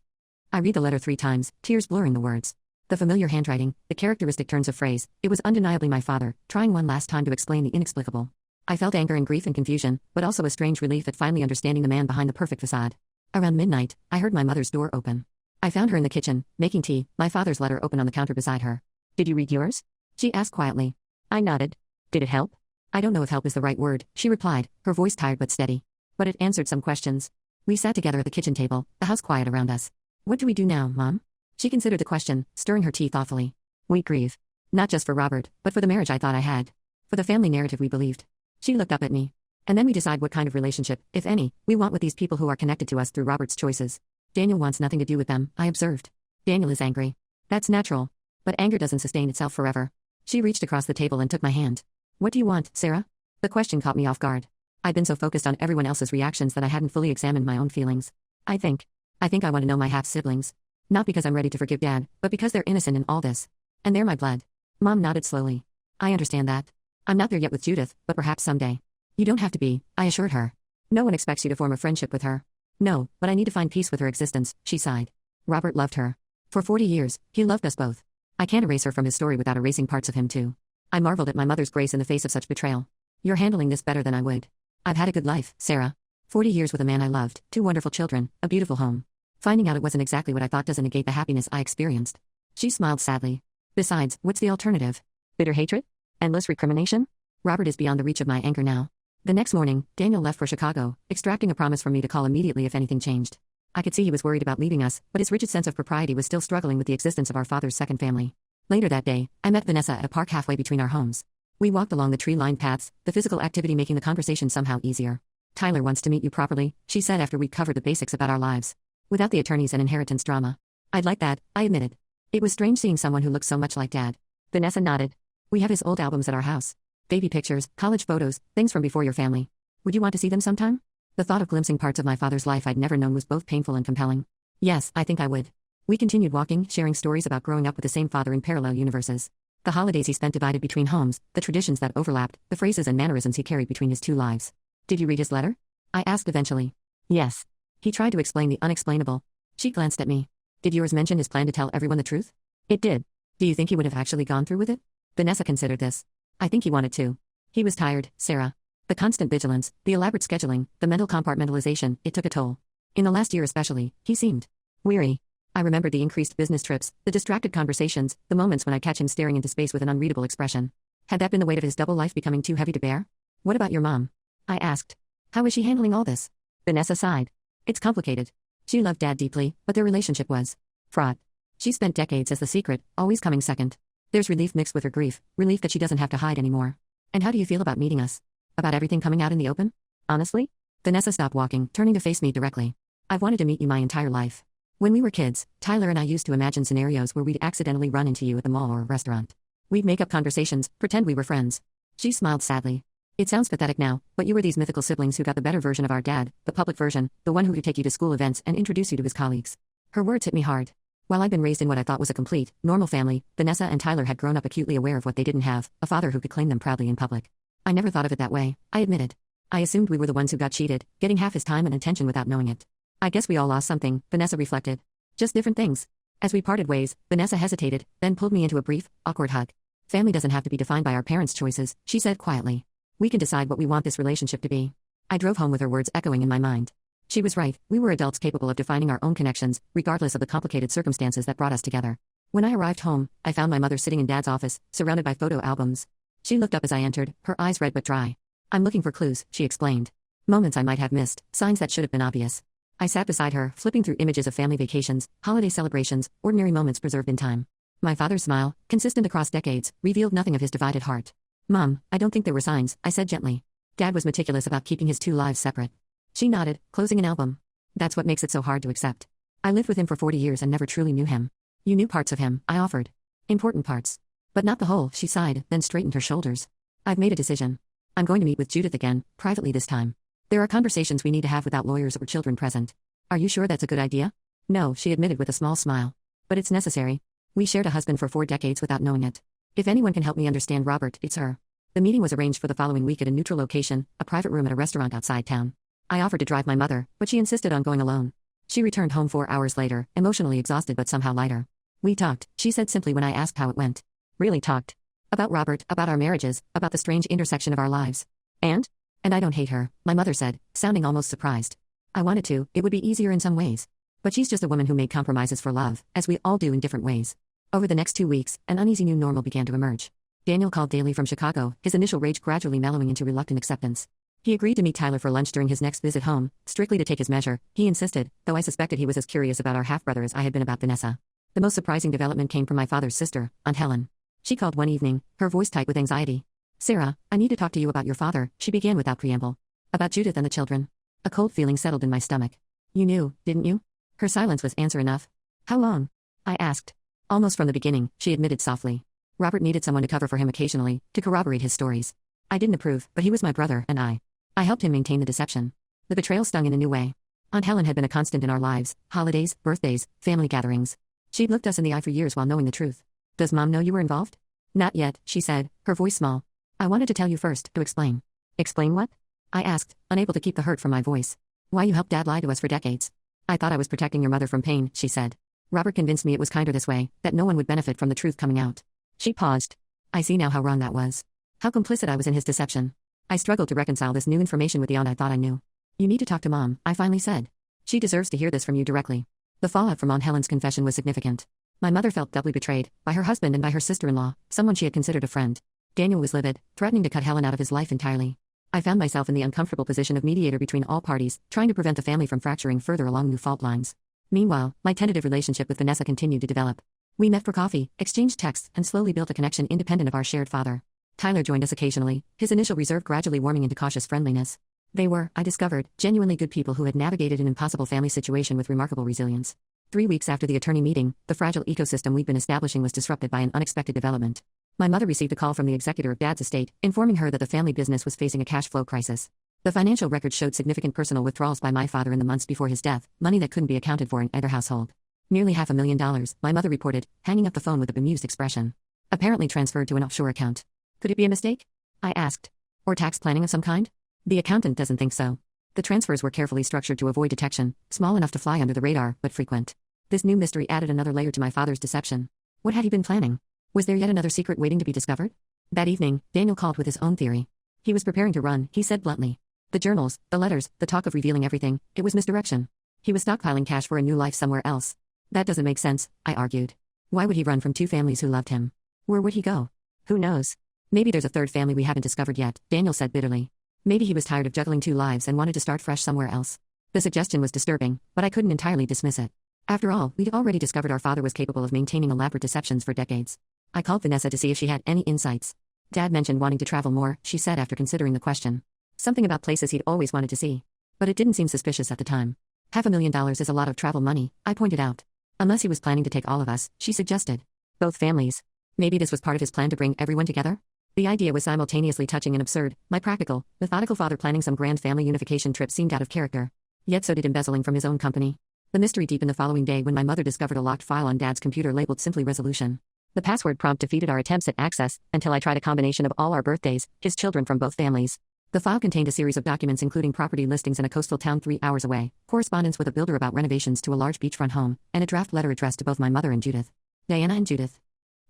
I read the letter 3 times, tears blurring the words. The The familiar handwriting, the characteristic turns of phrase, it was undeniably my father, trying one last time to explain the inexplicable. I felt anger and grief and confusion, but also a strange relief at finally understanding the man behind the perfect facade. Around midnight, I heard my mother's door open. I found her in the kitchen, making tea, my father's letter open on the counter beside her. "Did you read yours?" she asked quietly. I nodded. "Did it help?" "I don't know if help is the right word," she replied, her voice tired but steady. "But it answered some questions." We sat together at the kitchen table, the house quiet around us. "What do we do now, Mom?" She considered the question, stirring her tea thoughtfully. "We grieve. Not just for Robert, but for the marriage I thought I had. For the family narrative we believed." She looked up at me. "And then we decide what kind of relationship, if any, we want with these people who are connected to us through Robert's choices. Daniel wants nothing to do with them," I observed. "Daniel is angry. That's natural. But anger doesn't sustain itself forever." She reached across the table and took my hand. "What do you want, Sarah?" The question caught me off guard. I'd been so focused on everyone else's reactions that I hadn't fully examined my own feelings. I think I want to know my half-siblings. Not because I'm ready to forgive Dad, but because they're innocent in all this. And they're my blood." Mom nodded slowly. "I understand that. I'm not there yet with Judith, but perhaps someday." "You don't have to be," I assured her. "No one expects you to form a friendship with her." "No, but I need to find peace with her existence," she sighed. "Robert loved her. For 40 years, he loved us both. I can't erase her from his story without erasing parts of him too." I marveled at my mother's grace in the face of such betrayal. "You're handling this better than I would. I've had a good life, Sarah. 40 years with a man I loved, 2 wonderful children, a beautiful home. Finding out it wasn't exactly what I thought doesn't negate the happiness I experienced." She smiled sadly. "Besides, what's the alternative? Bitter hatred? Endless recrimination? Robert is beyond the reach of my anger now." The next morning, Daniel left for Chicago, extracting a promise from me to call immediately if anything changed. I could see he was worried about leaving us, but his rigid sense of propriety was still struggling with the existence of our father's second family. Later that day, I met Vanessa at a park halfway between our homes. We walked along the tree-lined paths, the physical activity making the conversation somehow easier. "Tyler wants to meet you properly," she said after we'd covered the basics about our lives. Without the attorneys and inheritance drama. "I'd like that," I admitted. It was strange seeing someone who looked so much like Dad. Vanessa nodded. "We have his old albums at our house. Baby pictures, college photos, things from before your family. Would you want to see them sometime?" The thought of glimpsing parts of my father's life I'd never known was both painful and compelling. "Yes, I think I would." We continued walking, sharing stories about growing up with the same father in parallel universes. The holidays he spent divided between homes, the traditions that overlapped, the phrases and mannerisms he carried between his 2 lives. "Did you read his letter?" I asked eventually. "Yes." He tried to explain the unexplainable. She glanced at me. "Did yours mention his plan to tell everyone the truth?" "It did." "Do you think he would have actually gone through with it?" Vanessa considered this. "I think he wanted to. He was tired, Sarah. The constant vigilance, the elaborate scheduling, the mental compartmentalization, it took a toll. In the last year especially, he seemed weary. I remembered the increased business trips, the distracted conversations, the moments when I'd catch him staring into space with an unreadable expression. Had that been the weight of his double life becoming too heavy to bear? "What about your mom?" I asked. "How is she handling all this?" Vanessa sighed. "It's complicated. She loved Dad deeply, but their relationship was fraught. She spent decades as the secret, always coming second. There's relief mixed with her grief, relief that she doesn't have to hide anymore." "And how do you feel about meeting us? About everything coming out in the open?" "Honestly?" Vanessa stopped walking, turning to face me directly. "I've wanted to meet you my entire life. When we were kids, Tyler and I used to imagine scenarios where we'd accidentally run into you at the mall or a restaurant. We'd make up conversations, pretend we were friends." She smiled sadly. "It sounds pathetic now, but you were these mythical siblings who got the better version of our dad, the public version, the one who could take you to school events and introduce you to his colleagues." Her words hit me hard. While I'd been raised in what I thought was a complete, normal family, Vanessa and Tyler had grown up acutely aware of what they didn't have, a father who could claim them proudly in public. "I never thought of it that way," I admitted. "I assumed we were the ones who got cheated, getting half his time and attention without knowing it. I guess we all lost something," Vanessa reflected. "Just different things." As we parted ways, Vanessa hesitated, then pulled me into a brief, awkward hug. "Family doesn't have to be defined by our parents' choices," she said quietly. "We can decide what we want this relationship to be." I drove home with her words echoing in my mind. She was right, we were adults capable of defining our own connections, regardless of the complicated circumstances that brought us together. When I arrived home, I found my mother sitting in Dad's office, surrounded by photo albums. She looked up as I entered, her eyes red but dry. "I'm looking for clues," she explained. "Moments I might have missed, signs that should have been obvious." I sat beside her, flipping through images of family vacations, holiday celebrations, ordinary moments preserved in time. My father's smile, consistent across decades, revealed nothing of his divided heart. "Mom, I don't think there were signs," I said gently. "Dad was meticulous about keeping his 2 lives separate." She nodded, closing an album. "That's what makes it so hard to accept. I lived with him for 40 years and never truly knew him." "You knew parts of him," I offered. "Important parts. But not the whole," she sighed, then straightened her shoulders. "I've made a decision. I'm going to meet with Judith again, privately this time. There are conversations we need to have without lawyers or children present." "Are you sure that's a good idea?" "No," she admitted with a small smile. "But it's necessary. We shared a husband for 4 decades without knowing it. If anyone can help me understand Robert, it's her." The meeting was arranged for the following week at a neutral location, a private room at a restaurant outside town. I offered to drive my mother, but she insisted on going alone. She returned home 4 hours later, emotionally exhausted but somehow lighter. We talked, she said simply when I asked how it went. Really talked. About Robert, about our marriages, about the strange intersection of our lives. And I don't hate her, my mother said, sounding almost surprised. I wanted to, it would be easier in some ways. But she's just a woman who made compromises for love, as we all do in different ways. Over the next 2 weeks, an uneasy new normal began to emerge. Daniel called daily from Chicago, his initial rage gradually mellowing into reluctant acceptance. He agreed to meet Tyler for lunch during his next visit home, strictly to take his measure, he insisted, though I suspected he was as curious about our half-brother as I had been about Vanessa. The most surprising development came from my father's sister, Aunt Helen. She called one evening, her voice tight with anxiety. Sarah, I need to talk to you about your father, she began without preamble. About Judith and the children. A cold feeling settled in my stomach. You knew, didn't you? Her silence was answer enough. How long? I asked. Almost from the beginning, she admitted softly. Robert needed someone to cover for him occasionally, to corroborate his stories. I didn't approve, but he was my brother, and I helped him maintain the deception. The betrayal stung in a new way. Aunt Helen had been a constant in our lives, holidays, birthdays, family gatherings. She'd looked us in the eye for years while knowing the truth. Does Mom know you were involved? Not yet, she said, her voice small. I wanted to tell you first, to explain. Explain what? I asked, unable to keep the hurt from my voice. Why you helped Dad lie to us for decades. I thought I was protecting your mother from pain, she said. Robert convinced me it was kinder this way, that no one would benefit from the truth coming out. She paused. I see now how wrong that was. How complicit I was in his deception. I struggled to reconcile this new information with the aunt I thought I knew. You need to talk to Mom, I finally said. She deserves to hear this from you directly. The fallout from Aunt Helen's confession was significant. My mother felt doubly betrayed, by her husband and by her sister-in-law, someone she had considered a friend. Daniel was livid, threatening to cut Helen out of his life entirely. I found myself in the uncomfortable position of mediator between all parties, trying to prevent the family from fracturing further along new fault lines. Meanwhile, my tentative relationship with Vanessa continued to develop. We met for coffee, exchanged texts, and slowly built a connection independent of our shared father. Tyler joined us occasionally, his initial reserve gradually warming into cautious friendliness. They were, I discovered, genuinely good people who had navigated an impossible family situation with remarkable resilience. 3 weeks after the attorney meeting, the fragile ecosystem we'd been establishing was disrupted by an unexpected development. My mother received a call from the executor of Dad's estate, informing her that the family business was facing a cash flow crisis. The financial records showed significant personal withdrawals by my father in the months before his death, money that couldn't be accounted for in either household. Nearly $500,000, my mother reported, hanging up the phone with a bemused expression. Apparently transferred to an offshore account. Could it be a mistake? I asked. Or tax planning of some kind? The accountant doesn't think so. The transfers were carefully structured to avoid detection, small enough to fly under the radar, but frequent. This new mystery added another layer to my father's deception. What had he been planning? Was there yet another secret waiting to be discovered? That evening, Daniel called with his own theory. He was preparing to run, he said bluntly. The journals, the letters, the talk of revealing everything, it was misdirection. He was stockpiling cash for a new life somewhere else. That doesn't make sense, I argued. Why would he run from 2 families who loved him? Where would he go? Who knows? Maybe there's a third family we haven't discovered yet, Daniel said bitterly. Maybe he was tired of juggling 2 lives and wanted to start fresh somewhere else. The suggestion was disturbing, but I couldn't entirely dismiss it. After all, we'd already discovered our father was capable of maintaining elaborate deceptions for decades. I called Vanessa to see if she had any insights. Dad mentioned wanting to travel more, she said after considering the question. Something about places he'd always wanted to see. But it didn't seem suspicious at the time. $500,000 is a lot of travel money, I pointed out. Unless he was planning to take all of us, she suggested. Both families. Maybe this was part of his plan to bring everyone together? The idea was simultaneously touching and absurd. My practical, methodical father planning some grand family unification trip seemed out of character. Yet so did embezzling from his own company. The mystery deepened the following day when my mother discovered a locked file on Dad's computer labeled simply resolution. The password prompt defeated our attempts at access, until I tried a combination of all our birthdays, his children from both families. The file contained a series of documents including property listings in a coastal town 3 hours away, correspondence with a builder about renovations to a large beachfront home, and a draft letter addressed to both my mother and Judith. Diana and Judith.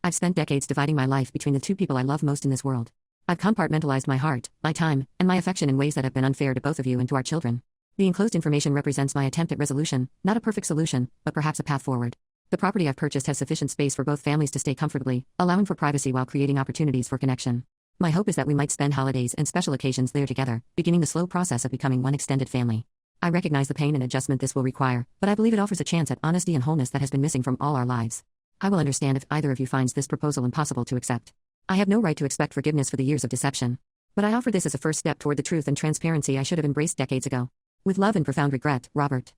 I've spent decades dividing my life between the 2 people I love most in this world. I've compartmentalized my heart, my time, and my affection in ways that have been unfair to both of you and to our children. The enclosed information represents my attempt at resolution, not a perfect solution, but perhaps a path forward. The property I've purchased has sufficient space for both families to stay comfortably, allowing for privacy while creating opportunities for connection. My hope is that we might spend holidays and special occasions there together, beginning the slow process of becoming one extended family. I recognize the pain and adjustment this will require, but I believe it offers a chance at honesty and wholeness that has been missing from all our lives. I will understand if either of you finds this proposal impossible to accept. I have no right to expect forgiveness for the years of deception. But I offer this as a first step toward the truth and transparency I should have embraced decades ago. With love and profound regret, Robert.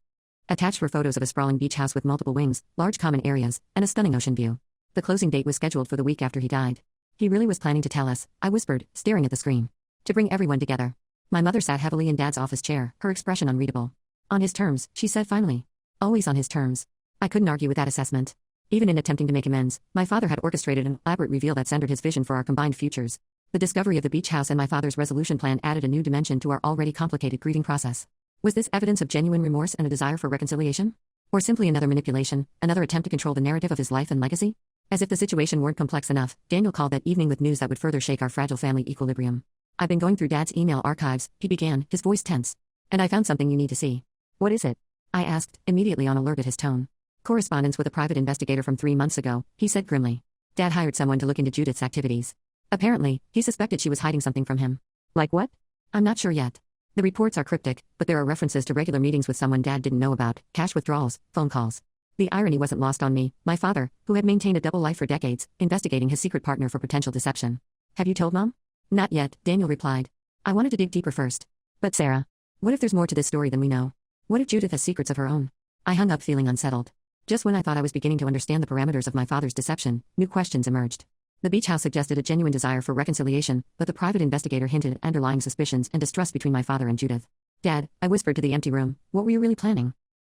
Attached were photos of a sprawling beach house with multiple wings, large common areas, and a stunning ocean view. The closing date was scheduled for the week after he died. He really was planning to tell us, I whispered, staring at the screen. To bring everyone together. My mother sat heavily in Dad's office chair, her expression unreadable. On his terms, she said finally. Always on his terms. I couldn't argue with that assessment. Even in attempting to make amends, my father had orchestrated an elaborate reveal that centered his vision for our combined futures. The discovery of the beach house and my father's resolution plan added a new dimension to our already complicated grieving process. Was this evidence of genuine remorse and a desire for reconciliation? Or simply another manipulation, another attempt to control the narrative of his life and legacy? As if the situation weren't complex enough, Daniel called that evening with news that would further shake our fragile family equilibrium. "I've been going through Dad's email archives," he began, his voice tense. "And I found something you need to see." "What is it?" I asked, immediately on alert at his tone. "Correspondence with a private investigator from 3 months ago," he said grimly. "Dad hired someone to look into Judith's activities. Apparently, he suspected she was hiding something from him." "Like what?" "I'm not sure yet. The reports are cryptic, but there are references to regular meetings with someone Dad didn't know about, cash withdrawals, phone calls. The irony wasn't lost on me, my father, who had maintained a double life for decades, investigating his secret partner for potential deception." "Have you told Mom?" "Not yet," Daniel replied. "I wanted to dig deeper first." "But Sarah, what if there's more to this story than we know? What if Judith has secrets of her own?" I hung up feeling unsettled. Just when I thought I was beginning to understand the parameters of my father's deception, new questions emerged. The beach house suggested a genuine desire for reconciliation, but the private investigator hinted at underlying suspicions and distrust between my father and Judith. "Dad," I whispered to the empty room, "what were you really planning?"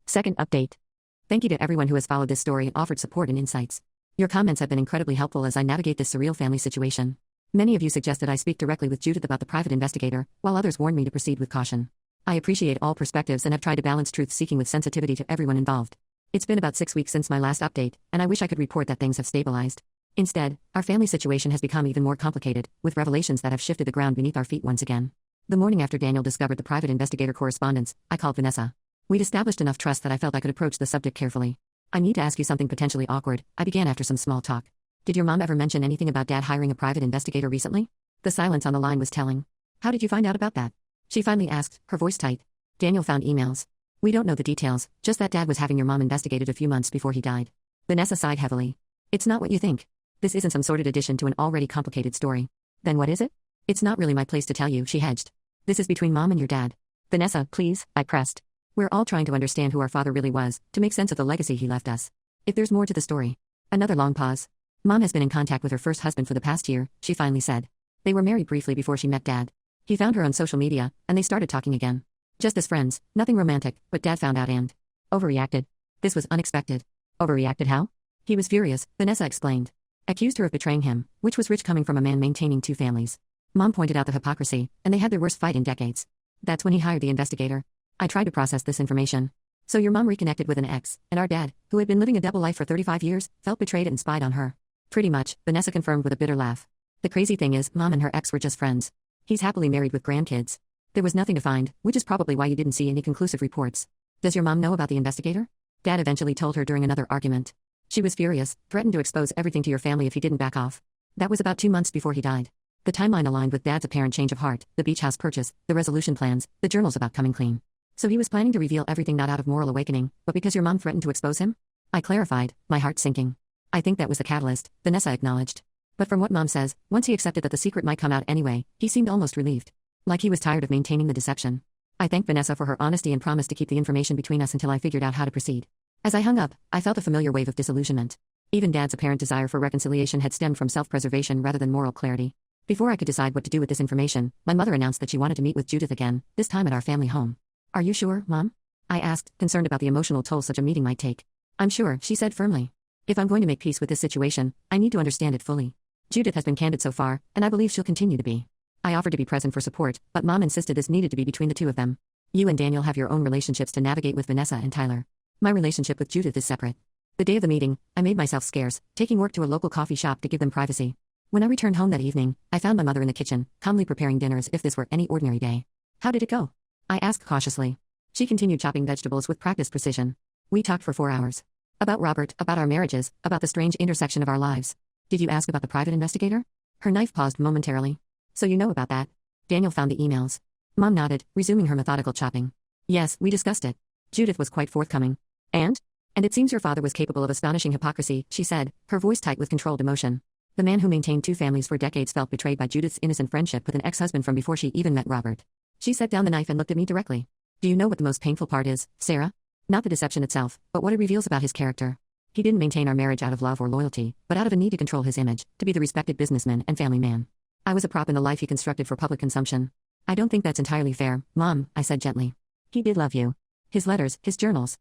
Second update. Thank you to everyone who has followed this story and offered support and insights. Your comments have been incredibly helpful as I navigate this surreal family situation. Many of you suggested I speak directly with Judith about the private investigator, while others warned me to proceed with caution. I appreciate all perspectives and have tried to balance truth-seeking with sensitivity to everyone involved. It's been about 6 weeks since my last update, and I wish I could report that things have stabilized. Instead, our family situation has become even more complicated, with revelations that have shifted the ground beneath our feet once again. The morning after Daniel discovered the private investigator correspondence, I called Vanessa. We'd established enough trust that I felt I could approach the subject carefully. "I need to ask you something potentially awkward," I began after some small talk. "Did your mom ever mention anything about Dad hiring a private investigator recently?" The silence on the line was telling. "How did you find out about that?" she finally asked, her voice tight. Daniel found emails. "We don't know the details, just that Dad was having your mom investigated a few months before he died." Vanessa sighed heavily. "It's not what you think. This isn't some sordid addition to an already complicated story." "Then what is it?" "It's not really my place to tell you," she hedged. "This is between Mom and your dad." "Vanessa, please," I pressed. "We're all trying to understand who our father really was, to make sense of the legacy he left us. If there's more to the story." Another long pause. "Mom has been in contact with her first husband for the past year," she finally said. "They were married briefly before she met Dad. He found her on social media, and they started talking again. Just as friends, nothing romantic, but Dad found out and overreacted. This was unexpected." "Overreacted how?" "He was furious," Vanessa explained. "Accused her of betraying him, which was rich coming from a man maintaining 2 families. Mom pointed out the hypocrisy, and they had their worst fight in decades. That's when he hired the investigator." I tried to process this information. "So your mom reconnected with an ex, and our dad, who had been living a double life for 35 years, felt betrayed and spied on her." "Pretty much," Vanessa confirmed with a bitter laugh. "The crazy thing is, Mom and her ex were just friends. He's happily married with grandkids. There was nothing to find, which is probably why you didn't see any conclusive reports." "Does your mom know about the investigator?" Dad eventually told her during another argument. "She was furious, threatened to expose everything to your family if he didn't back off. That was about 2 months before he died." The timeline aligned with Dad's apparent change of heart, the beach house purchase, the resolution plans, the journals about coming clean. "So he was planning to reveal everything not out of moral awakening, but because your mom threatened to expose him?" I clarified, my heart sinking. "I think that was the catalyst," Vanessa acknowledged. "But from what Mom says, once he accepted that the secret might come out anyway, he seemed almost relieved. Like he was tired of maintaining the deception." I thanked Vanessa for her honesty and promised to keep the information between us until I figured out how to proceed. As I hung up, I felt a familiar wave of disillusionment. Even Dad's apparent desire for reconciliation had stemmed from self-preservation rather than moral clarity. Before I could decide what to do with this information, my mother announced that she wanted to meet with Judith again, this time at our family home. "Are you sure, Mom?" I asked, concerned about the emotional toll such a meeting might take. "I'm sure," she said firmly. "If I'm going to make peace with this situation, I need to understand it fully. Judith has been candid so far, and I believe she'll continue to be." I offered to be present for support, but Mom insisted this needed to be between the two of them. "You and Daniel have your own relationships to navigate with Vanessa and Tyler. My relationship with Judith is separate." The day of the meeting, I made myself scarce, taking work to a local coffee shop to give them privacy. When I returned home that evening, I found my mother in the kitchen, calmly preparing dinner as if this were any ordinary day. "How did it go?" I asked cautiously. She continued chopping vegetables with practiced precision. We talked for 4 hours. About Robert, about our marriages, about the strange intersection of our lives. "Did you ask about the private investigator?" Her knife paused momentarily. "So you know about that?" Daniel found the emails. Mom nodded, resuming her methodical chopping. "Yes, we discussed it. Judith was quite forthcoming. And it seems your father was capable of astonishing hypocrisy," she said, her voice tight with controlled emotion. "The man who maintained 2 families for decades felt betrayed by Judith's innocent friendship with an ex-husband from before she even met Robert." She set down the knife and looked at me directly. "Do you know what the most painful part is, Sarah? Not the deception itself, but what it reveals about his character. He didn't maintain our marriage out of love or loyalty, but out of a need to control his image, to be the respected businessman and family man. I was a prop in the life he constructed for public consumption. I don't think that's entirely fair, Mom," I said gently. "He did love you. His letters, his journals."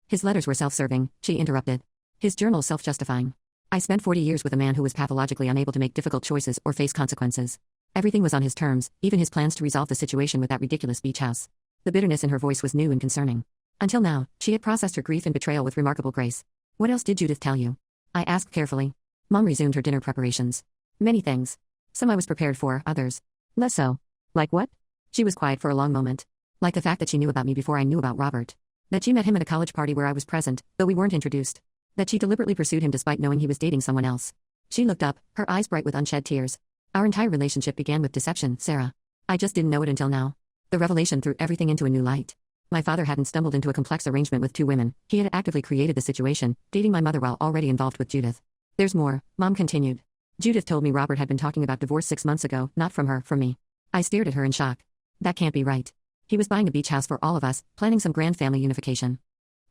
"His letters were self-serving," she interrupted. "His journals self-justifying. I spent 40 years with a man who was pathologically unable to make difficult choices or face consequences. Everything was on his terms, even his plans to resolve the situation with that ridiculous beach house." The bitterness in her voice was new and concerning. Until now, she had processed her grief and betrayal with remarkable grace. What else did Judith tell you? I asked carefully. Mom resumed her dinner preparations. Many things. Some I was prepared for, others less so. Like what? She was quiet for a long moment. Like the fact that she knew about me before I knew about Robert. That she met him at a college party where I was present, though we weren't introduced. That she deliberately pursued him despite knowing he was dating someone else. She looked up, her eyes bright with unshed tears. Our entire relationship began with deception, Sarah. I just didn't know it until now. The revelation threw everything into a new light. My father hadn't stumbled into a complex arrangement with two women, he had actively created the situation, dating my mother while already involved with Judith. There's more, Mom continued. Judith told me Robert had been talking about divorce 6 months ago, not from her, from me. I stared at her in shock. That can't be right. He was buying a beach house for all of us, planning some grand family unification.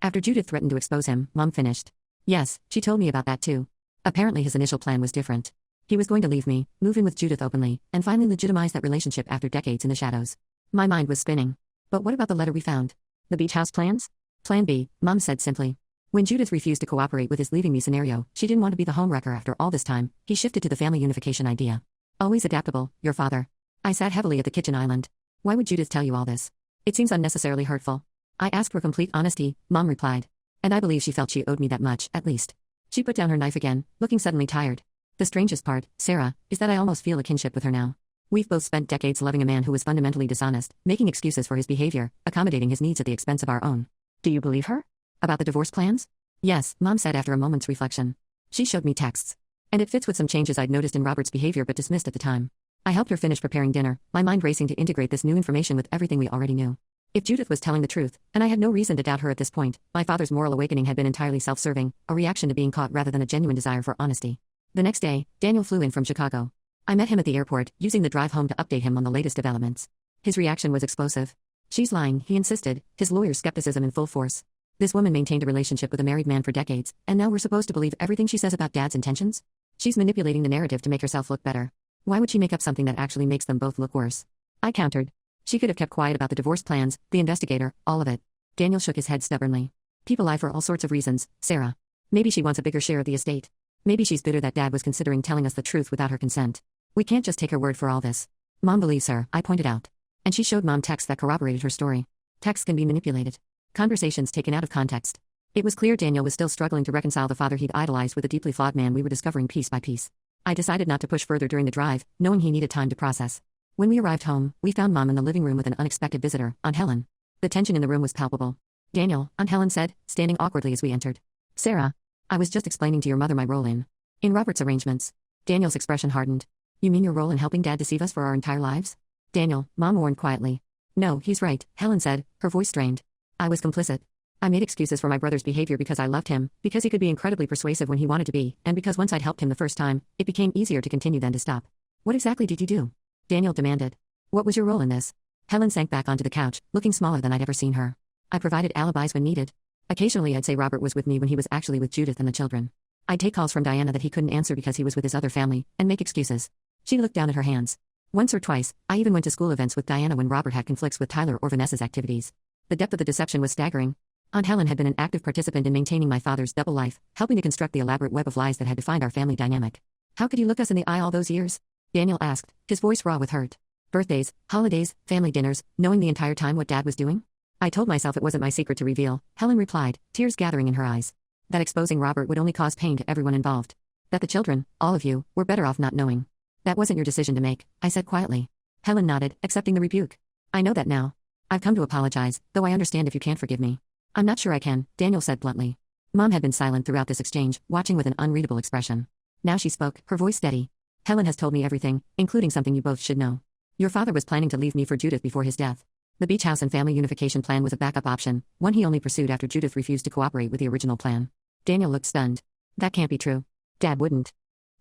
After Judith threatened to expose him, Mom finished. Yes, she told me about that too. Apparently his initial plan was different. He was going to leave me, move in with Judith openly, and finally legitimize that relationship after decades in the shadows. My mind was spinning. But what about the letter we found? The beach house plans? Plan B, Mom said simply. When Judith refused to cooperate with his leaving me scenario, she didn't want to be the homewrecker after all this time, he shifted to the family unification idea. Always adaptable, your father. I sat heavily at the kitchen island. Why would Judith tell you all this? It seems unnecessarily hurtful. I asked for complete honesty, Mom replied. And I believe she felt she owed me that much, at least. She put down her knife again, looking suddenly tired. The strangest part, Sarah, is that I almost feel a kinship with her now. We've both spent decades loving a man who was fundamentally dishonest, making excuses for his behavior, accommodating his needs at the expense of our own. Do you believe her? About the divorce plans? Yes, Mom said after a moment's reflection. She showed me texts. And it fits with some changes I'd noticed in Robert's behavior but dismissed at the time. I helped her finish preparing dinner, my mind racing to integrate this new information with everything we already knew. If Judith was telling the truth, and I had no reason to doubt her at this point, my father's moral awakening had been entirely self-serving, a reaction to being caught rather than a genuine desire for honesty. The next day, Daniel flew in from Chicago. I met him at the airport, using the drive home to update him on the latest developments. His reaction was explosive. She's lying, he insisted, his lawyer's skepticism in full force. This woman maintained a relationship with a married man for decades, and now we're supposed to believe everything she says about Dad's intentions? She's manipulating the narrative to make herself look better. Why would she make up something that actually makes them both look worse? I countered. She could have kept quiet about the divorce plans, the investigator, all of it. Daniel shook his head stubbornly. People lie for all sorts of reasons, Sarah. Maybe she wants a bigger share of the estate. Maybe she's bitter that Dad was considering telling us the truth without her consent. We can't just take her word for all this. Mom believes her, I pointed out. And she showed Mom texts that corroborated her story. Texts can be manipulated. Conversations taken out of context. It was clear Daniel was still struggling to reconcile the father he'd idolized with the deeply flawed man we were discovering piece by piece. I decided not to push further during the drive, knowing he needed time to process. When we arrived home, we found Mom in the living room with an unexpected visitor, Aunt Helen. The tension in the room was palpable. Daniel, Aunt Helen said, standing awkwardly as we entered. Sarah. I was just explaining to your mother my role in Robert's arrangements. Daniel's expression hardened. You mean your role in helping Dad deceive us for our entire lives? Daniel, Mom warned quietly. No, he's right, Helen said, her voice strained. I was complicit. I made excuses for my brother's behavior because I loved him, because he could be incredibly persuasive when he wanted to be, and because once I'd helped him the first time, it became easier to continue than to stop. What exactly did you do? Daniel demanded. What was your role in this? Helen sank back onto the couch, looking smaller than I'd ever seen her. I provided alibis when needed. Occasionally I'd say Robert was with me when he was actually with Judith and the children. I'd take calls from Diana that he couldn't answer because he was with his other family, and make excuses. She looked down at her hands. Once or twice, I even went to school events with Diana when Robert had conflicts with Tyler or Vanessa's activities. The depth of the deception was staggering. Aunt Helen had been an active participant in maintaining my father's double life, helping to construct the elaborate web of lies that had defined our family dynamic. How could you look us in the eye all those years? Daniel asked, his voice raw with hurt. Birthdays, holidays, family dinners, knowing the entire time what Dad was doing? I told myself it wasn't my secret to reveal, Helen replied, tears gathering in her eyes. That exposing Robert would only cause pain to everyone involved. That the children, all of you, were better off not knowing. That wasn't your decision to make, I said quietly. Helen nodded, accepting the rebuke. I know that now. I've come to apologize, though I understand if you can't forgive me. I'm not sure I can, Daniel said bluntly. Mom had been silent throughout this exchange, watching with an unreadable expression. Now she spoke, her voice steady. Helen has told me everything, including something you both should know. Your father was planning to leave me for Judith before his death. The beach house and family unification plan was a backup option, one he only pursued after Judith refused to cooperate with the original plan. Daniel looked stunned. That can't be true. Dad wouldn't.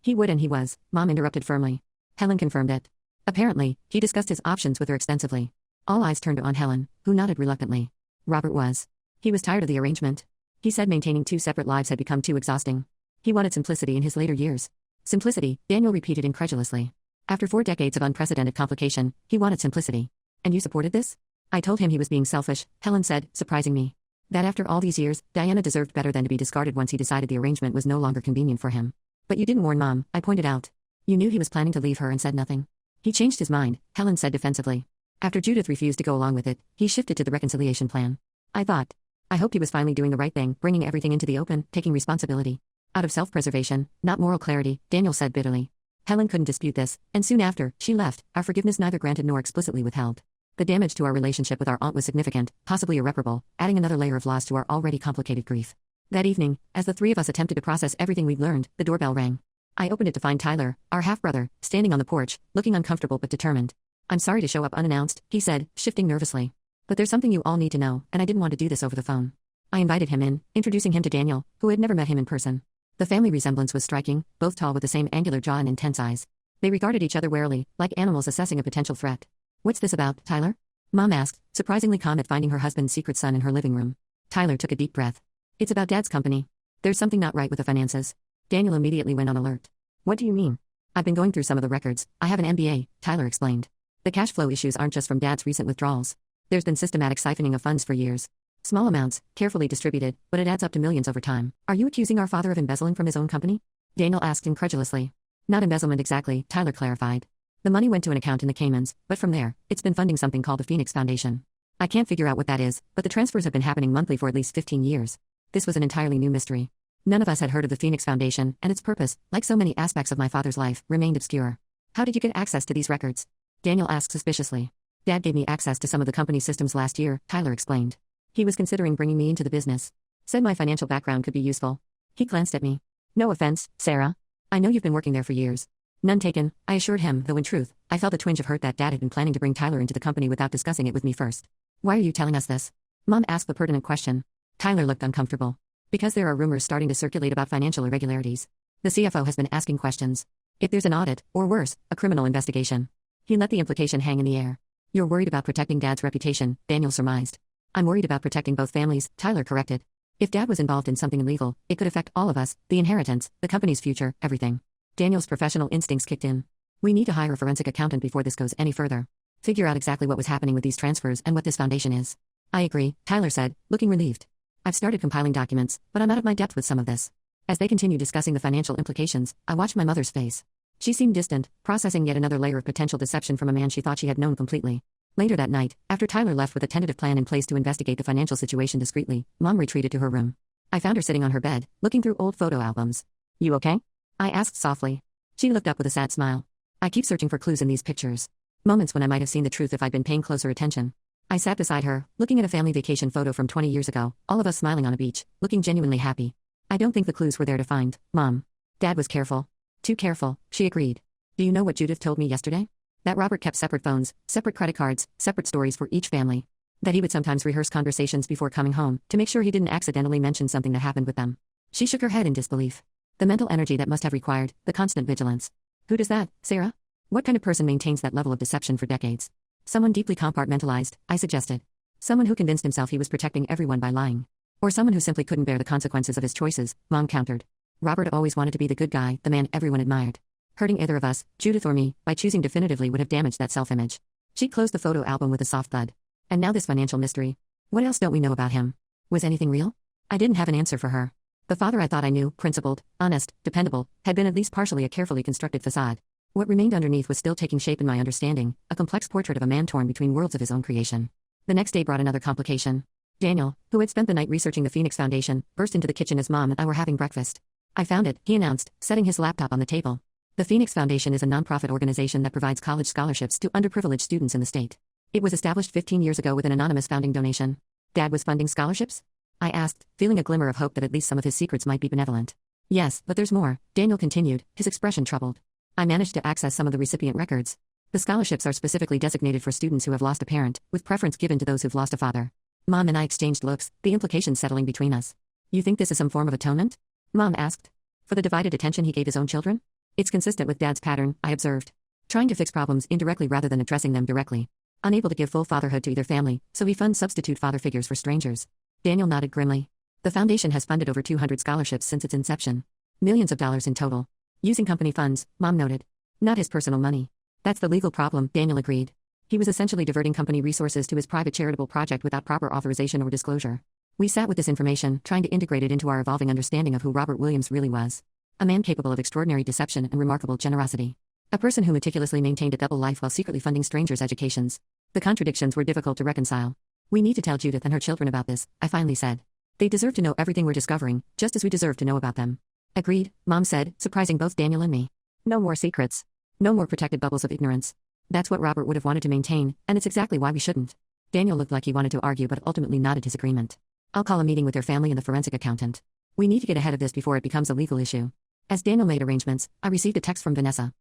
He would and he was, Mom interrupted firmly. Helen confirmed it. Apparently, he discussed his options with her extensively. All eyes turned to Aunt Helen, who nodded reluctantly. Robert was. He was tired of the arrangement. He said maintaining two separate lives had become too exhausting. He wanted simplicity in his later years. Simplicity, Daniel repeated incredulously. After 4 decades of unprecedented complication, he wanted simplicity. And you supported this? I told him he was being selfish, Helen said, surprising me. That after all these years, Diana deserved better than to be discarded once he decided the arrangement was no longer convenient for him. But you didn't warn Mom, I pointed out. You knew he was planning to leave her and said nothing. He changed his mind, Helen said defensively. After Judith refused to go along with it, he shifted to the reconciliation plan. I thought. I hoped he was finally doing the right thing, bringing everything into the open, taking responsibility. Out of self-preservation, not moral clarity, Daniel said bitterly. Helen couldn't dispute this, and soon after, she left, our forgiveness neither granted nor explicitly withheld. The damage to our relationship with our aunt was significant, possibly irreparable, adding another layer of loss to our already complicated grief. That evening, as the three of us attempted to process everything we'd learned, the doorbell rang. I opened it to find Tyler, our half-brother, standing on the porch, looking uncomfortable but determined. "I'm sorry to show up unannounced," he said, shifting nervously. "But there's something you all need to know, and I didn't want to do this over the phone." I invited him in, introducing him to Daniel, who had never met him in person. The family resemblance was striking, both tall with the same angular jaw and intense eyes. They regarded each other warily, like animals assessing a potential threat. "What's this about, Tyler?" Mom asked, surprisingly calm at finding her husband's secret son in her living room. Tyler took a deep breath. "It's about Dad's company. There's something not right with the finances." Daniel immediately went on alert. "What do you mean?" "I've been going through some of the records. I have an MBA," Tyler explained. "The cash flow issues aren't just from Dad's recent withdrawals. There's been systematic siphoning of funds for years. Small amounts, carefully distributed, but it adds up to millions over time." "Are you accusing our father of embezzling from his own company?" Daniel asked incredulously. "Not embezzlement exactly," Tyler clarified. "The money went to an account in the Caymans, but from there, it's been funding something called the Phoenix Foundation. I can't figure out what that is, but the transfers have been happening monthly for at least 15 years. This was an entirely new mystery. None of us had heard of the Phoenix Foundation, and its purpose, like so many aspects of my father's life, remained obscure." "How did you get access to these records?" Daniel asked suspiciously. "Dad gave me access to some of the company's systems last year," Tyler explained. "He was considering bringing me into the business. Said my financial background could be useful." He glanced at me. "No offense, Sarah. I know you've been working there for years." "None taken," I assured him, though in truth, I felt a twinge of hurt that Dad had been planning to bring Tyler into the company without discussing it with me first. "Why are you telling us this?" Mom asked the pertinent question. Tyler looked uncomfortable. "Because there are rumors starting to circulate about financial irregularities. The CFO has been asking questions. If there's an audit, or worse, a criminal investigation." He let the implication hang in the air. "You're worried about protecting Dad's reputation," Daniel surmised. "I'm worried about protecting both families," Tyler corrected. "If Dad was involved in something illegal, it could affect all of us, the inheritance, the company's future, everything." Daniel's professional instincts kicked in. "We need to hire a forensic accountant before this goes any further. Figure out exactly what was happening with these transfers and what this foundation is." "I agree," Tyler said, looking relieved. "I've started compiling documents, but I'm out of my depth with some of this." As they continued discussing the financial implications, I watched my mother's face. She seemed distant, processing yet another layer of potential deception from a man she thought she had known completely. Later that night, after Tyler left with a tentative plan in place to investigate the financial situation discreetly, Mom retreated to her room. I found her sitting on her bed, looking through old photo albums. "You okay?" I asked softly. She looked up with a sad smile. "I keep searching for clues in these pictures. Moments when I might have seen the truth if I'd been paying closer attention." I sat beside her, looking at a family vacation photo from 20 years ago, all of us smiling on a beach, looking genuinely happy. "I don't think the clues were there to find, Mom. Dad was careful." "Too careful," she agreed. "Do you know what Judith told me yesterday? That Robert kept separate phones, separate credit cards, separate stories for each family. That he would sometimes rehearse conversations before coming home, to make sure he didn't accidentally mention something that happened with them." She shook her head in disbelief. The mental energy that must have required, the constant vigilance. "Who does that, Sarah? What kind of person maintains that level of deception for decades?" "Someone deeply compartmentalized," I suggested. "Someone who convinced himself he was protecting everyone by lying. Or someone who simply couldn't bear the consequences of his choices," Mom countered. "Robert always wanted to be the good guy, the man everyone admired. Hurting either of us, Judith or me, by choosing definitively would have damaged that self-image." She closed the photo album with a soft thud. "And now this financial mystery. What else don't we know about him? Was anything real?" I didn't have an answer for her. The father I thought I knew, principled, honest, dependable, had been at least partially a carefully constructed facade. What remained underneath was still taking shape in my understanding, a complex portrait of a man torn between worlds of his own creation. The next day brought another complication. Daniel, who had spent the night researching the Phoenix Foundation, burst into the kitchen as Mom and I were having breakfast. "I found it," he announced, setting his laptop on the table. The Phoenix Foundation is a nonprofit organization that provides college scholarships to underprivileged students in the state. It was established 15 years ago with an anonymous founding donation. "Dad was funding scholarships?" I asked, feeling a glimmer of hope that at least some of his secrets might be benevolent. "Yes, but there's more," Daniel continued, his expression troubled. "I managed to access some of the recipient records. The scholarships are specifically designated for students who have lost a parent, with preference given to those who've lost a father." Mom and I exchanged looks, the implications settling between us. "You think this is some form of atonement?" Mom asked. "For the divided attention he gave his own children?" "It's consistent with Dad's pattern," I observed. "Trying to fix problems indirectly rather than addressing them directly. Unable to give full fatherhood to either family, so he funds substitute father figures for strangers." Daniel nodded grimly. "The foundation has funded over 200 scholarships since its inception. Millions of dollars in total. Using company funds," Mom noted. "Not his personal money." "That's the legal problem," Daniel agreed. "He was essentially diverting company resources to his private charitable project without proper authorization or disclosure." We sat with this information, trying to integrate it into our evolving understanding of who Robert Williams really was. A man capable of extraordinary deception and remarkable generosity. A person who meticulously maintained a double life while secretly funding strangers' educations. The contradictions were difficult to reconcile. We need to tell Judith and her children about this, I finally said. They deserve to know everything we're discovering, just as we deserve to know about them. Agreed, Mom said, surprising both Daniel and me. No more secrets. No more protected bubbles of ignorance. That's what Robert would have wanted to maintain, and it's exactly why we shouldn't. Daniel looked like he wanted to argue but ultimately nodded his agreement. I'll call a meeting with their family and the forensic accountant. We need to get ahead of this before it becomes a legal issue. As Daniel made arrangements, I received a text from Vanessa.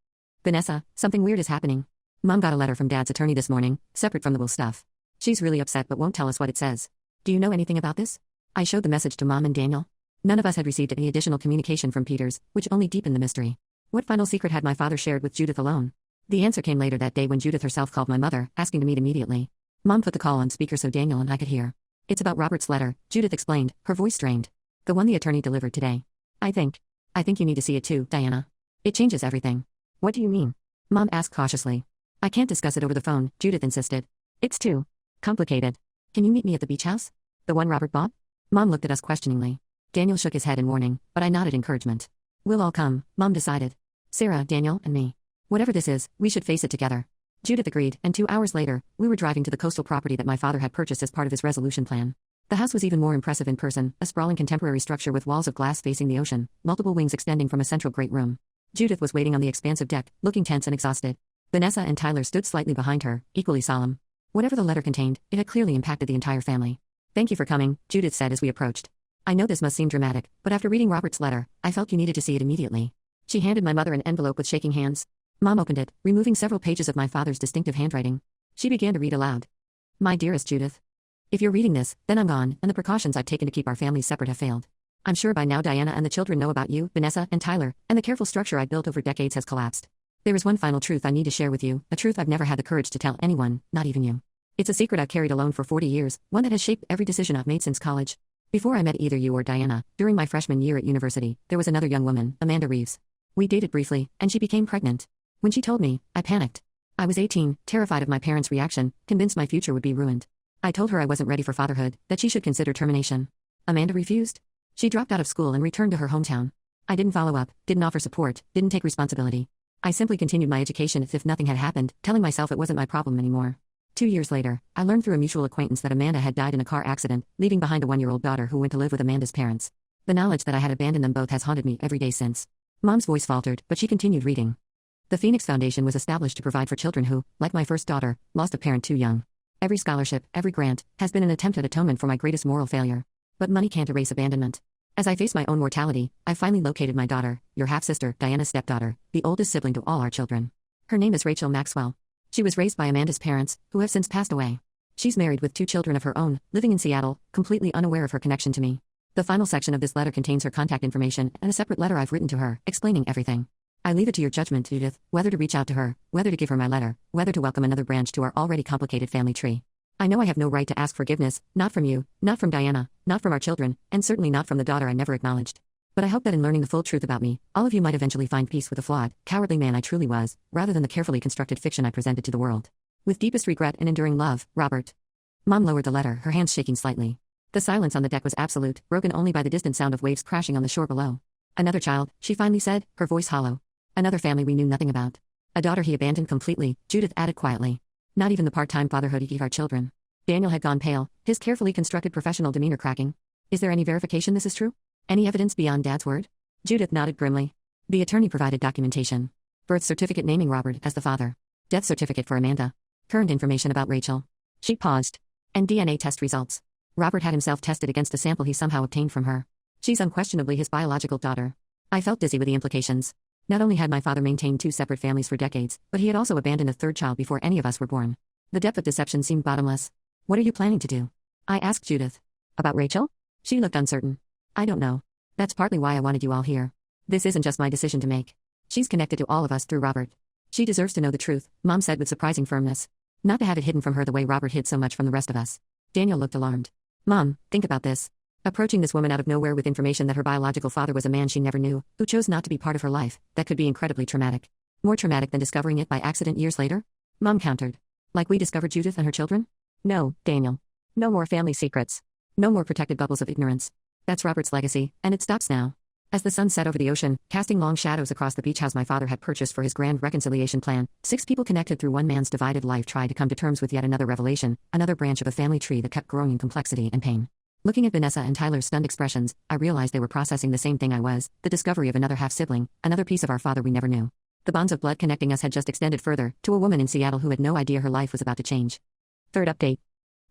Vanessa, something weird is happening. Mom got a letter from Dad's attorney this morning, separate from the will stuff. She's really upset but won't tell us what it says. Do you know anything about this? I showed the message to Mom and Daniel. None of us had received any additional communication from Peters, which only deepened the mystery. What final secret had my father shared with Judith alone? The answer came later that day when Judith herself called my mother, asking to meet immediately. Mom put the call on speaker so Daniel and I could hear. It's about Robert's letter, Judith explained, her voice strained. The one the attorney delivered today. I think you need to see it too, Diana. It changes everything. What do you mean? Mom asked cautiously. I can't discuss it over the phone, Judith insisted. It's too complicated. Can you meet me at the beach house? The one Robert bought? Mom looked at us questioningly. Daniel shook his head in warning, but I nodded encouragement. We'll all come, Mom decided. Sarah, Daniel, and me. Whatever this is, we should face it together. Judith agreed, and 2 hours later, we were driving to the coastal property that my father had purchased as part of his resolution plan. The house was even more impressive in person, a sprawling contemporary structure with walls of glass facing the ocean, multiple wings extending from a central great room. Judith was waiting on the expansive deck, looking tense and exhausted. Vanessa and Tyler stood slightly behind her, equally solemn. Whatever the letter contained, it had clearly impacted the entire family. Thank you for coming, Judith said as we approached. I know this must seem dramatic, but after reading Robert's letter, I felt you needed to see it immediately. She handed my mother an envelope with shaking hands. Mom opened it, removing several pages of my father's distinctive handwriting. She began to read aloud. My dearest Judith. If you're reading this, then I'm gone, and the precautions I've taken to keep our families separate have failed. I'm sure by now Diana and the children know about you, Vanessa, and Tyler, and the careful structure I built over decades has collapsed. There is one final truth I need to share with you, a truth I've never had the courage to tell anyone, not even you. It's a secret I've carried alone for 40 years, one that has shaped every decision I've made since college. Before I met either you or Diana, during my freshman year at university, there was another young woman, Amanda Reeves. We dated briefly, and she became pregnant. When she told me, I panicked. I was 18, terrified of my parents' reaction, convinced my future would be ruined. I told her I wasn't ready for fatherhood, that she should consider termination. Amanda refused. She dropped out of school and returned to her hometown. I didn't follow up, didn't offer support, didn't take responsibility. I simply continued my education as if nothing had happened, telling myself it wasn't my problem anymore. 2 years later, I learned through a mutual acquaintance that Amanda had died in a car accident, leaving behind a 1-year-old daughter who went to live with Amanda's parents. The knowledge that I had abandoned them both has haunted me every day since. Mom's voice faltered, but she continued reading. The Phoenix Foundation was established to provide for children who, like my first daughter, lost a parent too young. Every scholarship, every grant, has been an attempt at atonement for my greatest moral failure. But money can't erase abandonment. As I face my own mortality, I finally located my daughter, your half-sister, Diana's stepdaughter, the oldest sibling to all our children. Her name is Rachel Maxwell. She was raised by Amanda's parents, who have since passed away. She's married with 2 children of her own, living in Seattle, completely unaware of her connection to me. The final section of this letter contains her contact information and a separate letter I've written to her, explaining everything. I leave it to your judgment, Judith, whether to reach out to her, whether to give her my letter, whether to welcome another branch to our already complicated family tree. I know I have no right to ask forgiveness, not from you, not from Diana, not from our children, and certainly not from the daughter I never acknowledged. But I hope that in learning the full truth about me, all of you might eventually find peace with the flawed, cowardly man I truly was, rather than the carefully constructed fiction I presented to the world. With deepest regret and enduring love, Robert. Mom lowered the letter, her hands shaking slightly. The silence on the deck was absolute, broken only by the distant sound of waves crashing on the shore below. Another child, she finally said, her voice hollow. Another family we knew nothing about. A daughter he abandoned completely, Judith added quietly. Not even the part-time fatherhood he gave our children. Daniel had gone pale, his carefully constructed professional demeanor cracking. Is there any verification this is true? Any evidence beyond Dad's word? Judith nodded grimly. The attorney provided documentation. Birth certificate naming Robert as the father. Death certificate for Amanda. Current information about Rachel. She paused. And DNA test results. Robert had himself tested against a sample he somehow obtained from her. She's unquestionably his biological daughter. I felt dizzy with the implications. Not only had my father maintained 2 separate families for decades, but he had also abandoned a 3rd child before any of us were born. The depth of deception seemed bottomless. What are you planning to do? I asked Judith. About Rachel? She looked uncertain. I don't know. That's partly why I wanted you all here. This isn't just my decision to make. She's connected to all of us through Robert. She deserves to know the truth, Mom said with surprising firmness. Not to have it hidden from her the way Robert hid so much from the rest of us. Daniel looked alarmed. Mom, think about this. Approaching this woman out of nowhere with information that her biological father was a man she never knew, who chose not to be part of her life, that could be incredibly traumatic. More traumatic than discovering it by accident years later? Mom countered. Like we discovered Judith and her children? No, Daniel. No more family secrets. No more protected bubbles of ignorance. That's Robert's legacy, and it stops now. As the sun set over the ocean, casting long shadows across the beach house my father had purchased for his grand reconciliation plan, 6 people connected through one man's divided life tried to come to terms with yet another revelation, another branch of a family tree that kept growing in complexity and pain. Looking at Vanessa and Tyler's stunned expressions, I realized they were processing the same thing I was, the discovery of another half-sibling, another piece of our father we never knew. The bonds of blood connecting us had just extended further, to a woman in Seattle who had no idea her life was about to change. Third update.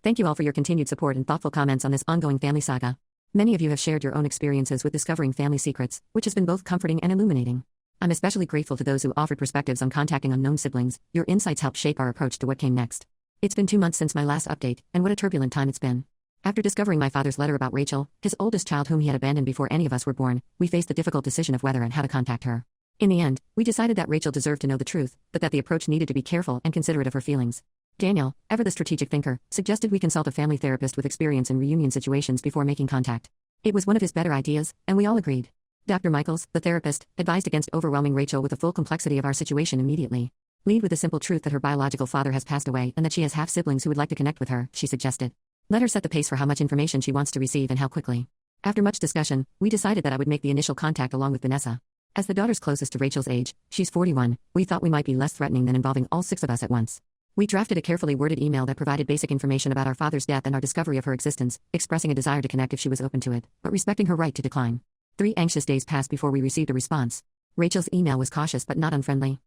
Thank you all for your continued support and thoughtful comments on this ongoing family saga. Many of you have shared your own experiences with discovering family secrets, which has been both comforting and illuminating. I'm especially grateful to those who offered perspectives on contacting unknown siblings. Your insights helped shape our approach to what came next. It's been 2 months since my last update, and what a turbulent time it's been. After discovering my father's letter about Rachel, his oldest child whom he had abandoned before any of us were born, we faced the difficult decision of whether and how to contact her. In the end, we decided that Rachel deserved to know the truth, but that the approach needed to be careful and considerate of her feelings. Daniel, ever the strategic thinker, suggested we consult a family therapist with experience in reunion situations before making contact. It was one of his better ideas, and we all agreed. Dr. Michaels, the therapist, advised against overwhelming Rachel with the full complexity of our situation immediately. Lead with the simple truth that her biological father has passed away and that she has half-siblings who would like to connect with her, she suggested. Let her set the pace for how much information she wants to receive and how quickly. After much discussion, we decided that I would make the initial contact along with Vanessa. As the daughter's closest to Rachel's age, she's 41, we thought we might be less threatening than involving all 6 of us at once. We drafted a carefully worded email that provided basic information about our father's death and our discovery of her existence, expressing a desire to connect if she was open to it, but respecting her right to decline. 3 anxious days passed before we received a response. Rachel's email was cautious but not unfriendly.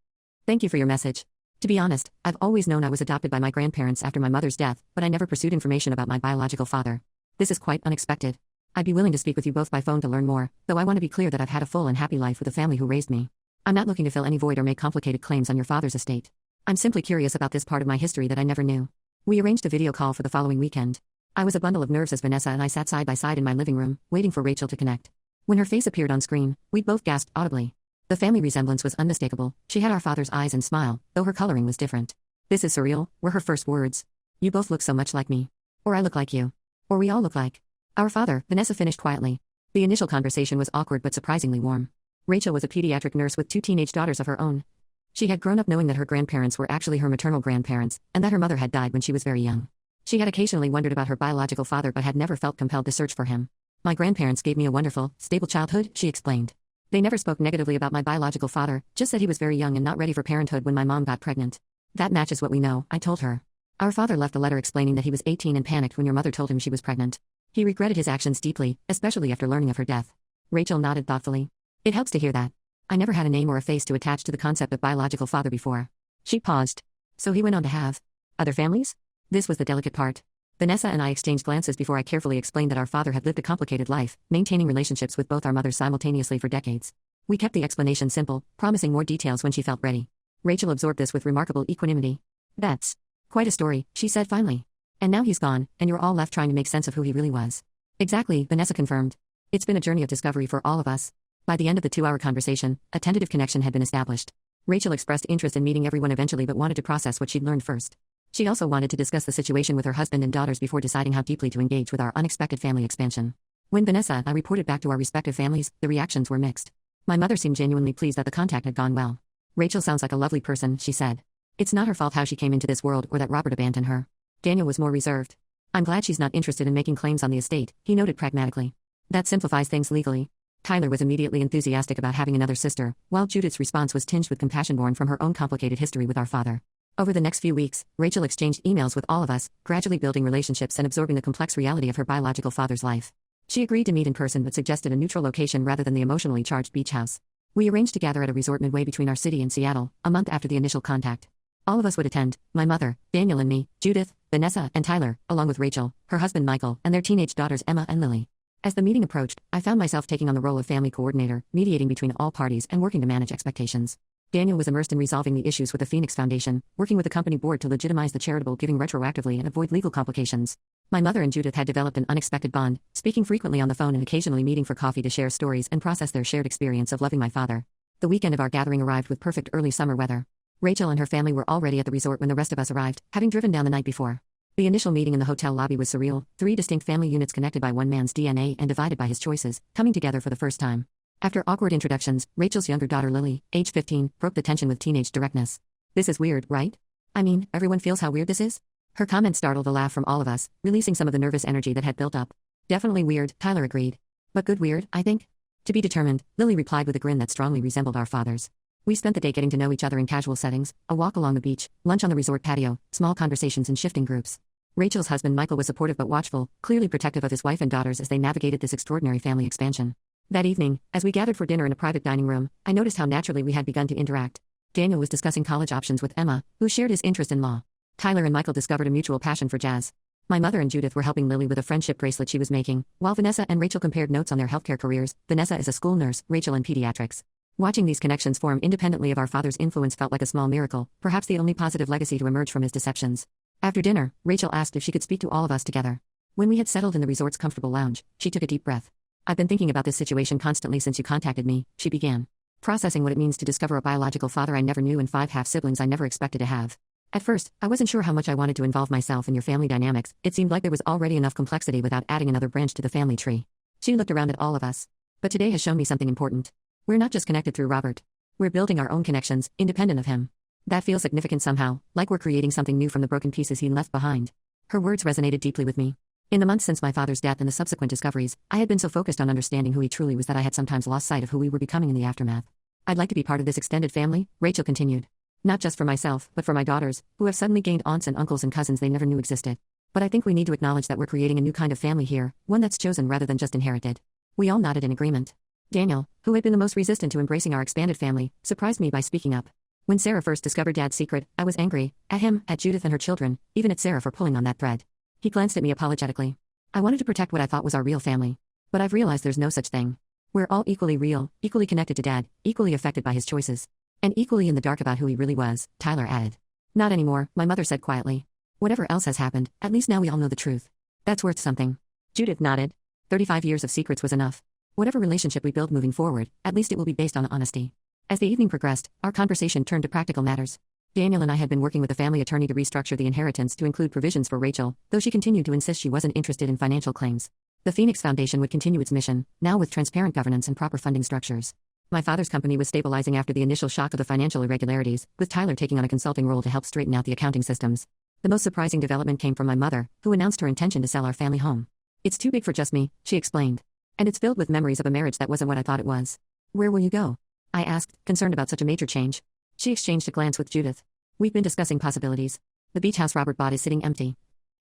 Thank you for your message. To be honest, I've always known I was adopted by my grandparents after my mother's death, but I never pursued information about my biological father. This is quite unexpected. I'd be willing to speak with you both by phone to learn more, though I want to be clear that I've had a full and happy life with the family who raised me. I'm not looking to fill any void or make complicated claims on your father's estate. I'm simply curious about this part of my history that I never knew. We arranged a video call for the following weekend. I was a bundle of nerves as Vanessa and I sat side by side in my living room, waiting for Rachel to connect. When her face appeared on screen, we both gasped audibly. The family resemblance was unmistakable. She had our father's eyes and smile, though her coloring was different. This is surreal, were her first words. You both look so much like me. Or I look like you. Or we all look like our father, Vanessa finished quietly. The initial conversation was awkward but surprisingly warm. Rachel was a pediatric nurse with 2 teenage daughters of her own. She had grown up knowing that her grandparents were actually her maternal grandparents, and that her mother had died when she was very young. She had occasionally wondered about her biological father but had never felt compelled to search for him. My grandparents gave me a wonderful, stable childhood, she explained. They never spoke negatively about my biological father, just said he was very young and not ready for parenthood when my mom got pregnant. That matches what we know, I told her. Our father left a letter explaining that he was 18 and panicked when your mother told him she was pregnant. He regretted his actions deeply, especially after learning of her death. Rachel nodded thoughtfully. It helps to hear that. I never had a name or a face to attach to the concept of biological father before. She paused. So he went on to have other families? This was the delicate part. Vanessa and I exchanged glances before I carefully explained that our father had lived a complicated life, maintaining relationships with both our mothers simultaneously for decades. We kept the explanation simple, promising more details when she felt ready. Rachel absorbed this with remarkable equanimity. That's quite a story, she said finally. And now he's gone, and you're all left trying to make sense of who he really was. Exactly, Vanessa confirmed. It's been a journey of discovery for all of us. By the end of the 2-hour conversation, a tentative connection had been established. Rachel expressed interest in meeting everyone eventually but wanted to process what she'd learned first. She also wanted to discuss the situation with her husband and daughters before deciding how deeply to engage with our unexpected family expansion. When Vanessa and I reported back to our respective families, the reactions were mixed. My mother seemed genuinely pleased that the contact had gone well. Rachel sounds like a lovely person, she said. It's not her fault how she came into this world or that Robert abandoned her. Daniel was more reserved. I'm glad she's not interested in making claims on the estate, he noted pragmatically. That simplifies things legally. Tyler was immediately enthusiastic about having another sister, while Judith's response was tinged with compassion born from her own complicated history with our father. Over the next few weeks, Rachel exchanged emails with all of us, gradually building relationships and absorbing the complex reality of her biological father's life. She agreed to meet in person but suggested a neutral location rather than the emotionally charged beach house. We arranged to gather at a resort midway between our city and Seattle, a month after the initial contact. All of us would attend, my mother, Daniel and me, Judith, Vanessa, and Tyler, along with Rachel, her husband Michael, and their teenage daughters Emma and Lily. As the meeting approached, I found myself taking on the role of family coordinator, mediating between all parties and working to manage expectations. Daniel was immersed in resolving the issues with the Phoenix Foundation, working with the company board to legitimize the charitable giving retroactively and avoid legal complications. My mother and Judith had developed an unexpected bond, speaking frequently on the phone and occasionally meeting for coffee to share stories and process their shared experience of loving my father. The weekend of our gathering arrived with perfect early summer weather. Rachel and her family were already at the resort when the rest of us arrived, having driven down the night before. The initial meeting in the hotel lobby was surreal, 3 distinct family units connected by one man's DNA and divided by his choices, coming together for the first time. After awkward introductions, Rachel's younger daughter Lily, age 15, broke the tension with teenage directness. This is weird, right? I mean, everyone feels how weird this is? Her comment startled a laugh from all of us, releasing some of the nervous energy that had built up. Definitely weird, Tyler agreed. But good weird, I think. To be determined, Lily replied with a grin that strongly resembled our father's. We spent the day getting to know each other in casual settings, a walk along the beach, lunch on the resort patio, small conversations in shifting groups. Rachel's husband Michael was supportive but watchful, clearly protective of his wife and daughters as they navigated this extraordinary family expansion. That evening, as we gathered for dinner in a private dining room, I noticed how naturally we had begun to interact. Daniel was discussing college options with Emma, who shared his interest in law. Tyler and Michael discovered a mutual passion for jazz. My mother and Judith were helping Lily with a friendship bracelet she was making, while Vanessa and Rachel compared notes on their healthcare careers. Vanessa is a school nurse, Rachel in pediatrics. Watching these connections form independently of our father's influence felt like a small miracle, perhaps the only positive legacy to emerge from his deceptions. After dinner, Rachel asked if she could speak to all of us together. When we had settled in the resort's comfortable lounge, she took a deep breath. I've been thinking about this situation constantly since you contacted me, she began. Processing what it means to discover a biological father I never knew and 5 half-siblings I never expected to have. At first, I wasn't sure how much I wanted to involve myself in your family dynamics. It seemed like there was already enough complexity without adding another branch to the family tree. She looked around at all of us. But today has shown me something important. We're not just connected through Robert. We're building our own connections, independent of him. That feels significant somehow, like we're creating something new from the broken pieces he left behind. Her words resonated deeply with me. In the months since my father's death and the subsequent discoveries, I had been so focused on understanding who he truly was that I had sometimes lost sight of who we were becoming in the aftermath. I'd like to be part of this extended family, Rachel continued. Not just for myself, but for my daughters, who have suddenly gained aunts and uncles and cousins they never knew existed. But I think we need to acknowledge that we're creating a new kind of family here, one that's chosen rather than just inherited. We all nodded in agreement. Daniel, who had been the most resistant to embracing our expanded family, surprised me by speaking up. When Sarah first discovered Dad's secret, I was angry, at him, at Judith and her children, even at Sarah for pulling on that thread. He glanced at me apologetically. I wanted to protect what I thought was our real family. But I've realized there's no such thing. We're all equally real, equally connected to Dad, equally affected by his choices. And equally in the dark about who he really was, Tyler added. Not anymore, my mother said quietly. Whatever else has happened, at least now we all know the truth. That's worth something. Judith nodded. 35 years of secrets was enough. Whatever relationship we build moving forward, at least it will be based on honesty. As the evening progressed, our conversation turned to practical matters. Daniel and I had been working with the family attorney to restructure the inheritance to include provisions for Rachel, though she continued to insist she wasn't interested in financial claims. The Phoenix Foundation would continue its mission, now with transparent governance and proper funding structures. My father's company was stabilizing after the initial shock of the financial irregularities, with Tyler taking on a consulting role to help straighten out the accounting systems. The most surprising development came from my mother, who announced her intention to sell our family home. It's too big for just me, she explained. And it's filled with memories of a marriage that wasn't what I thought it was. Where will you go? I asked, concerned about such a major change. She exchanged a glance with Judith. We've been discussing possibilities. The beach house Robert bought is sitting empty.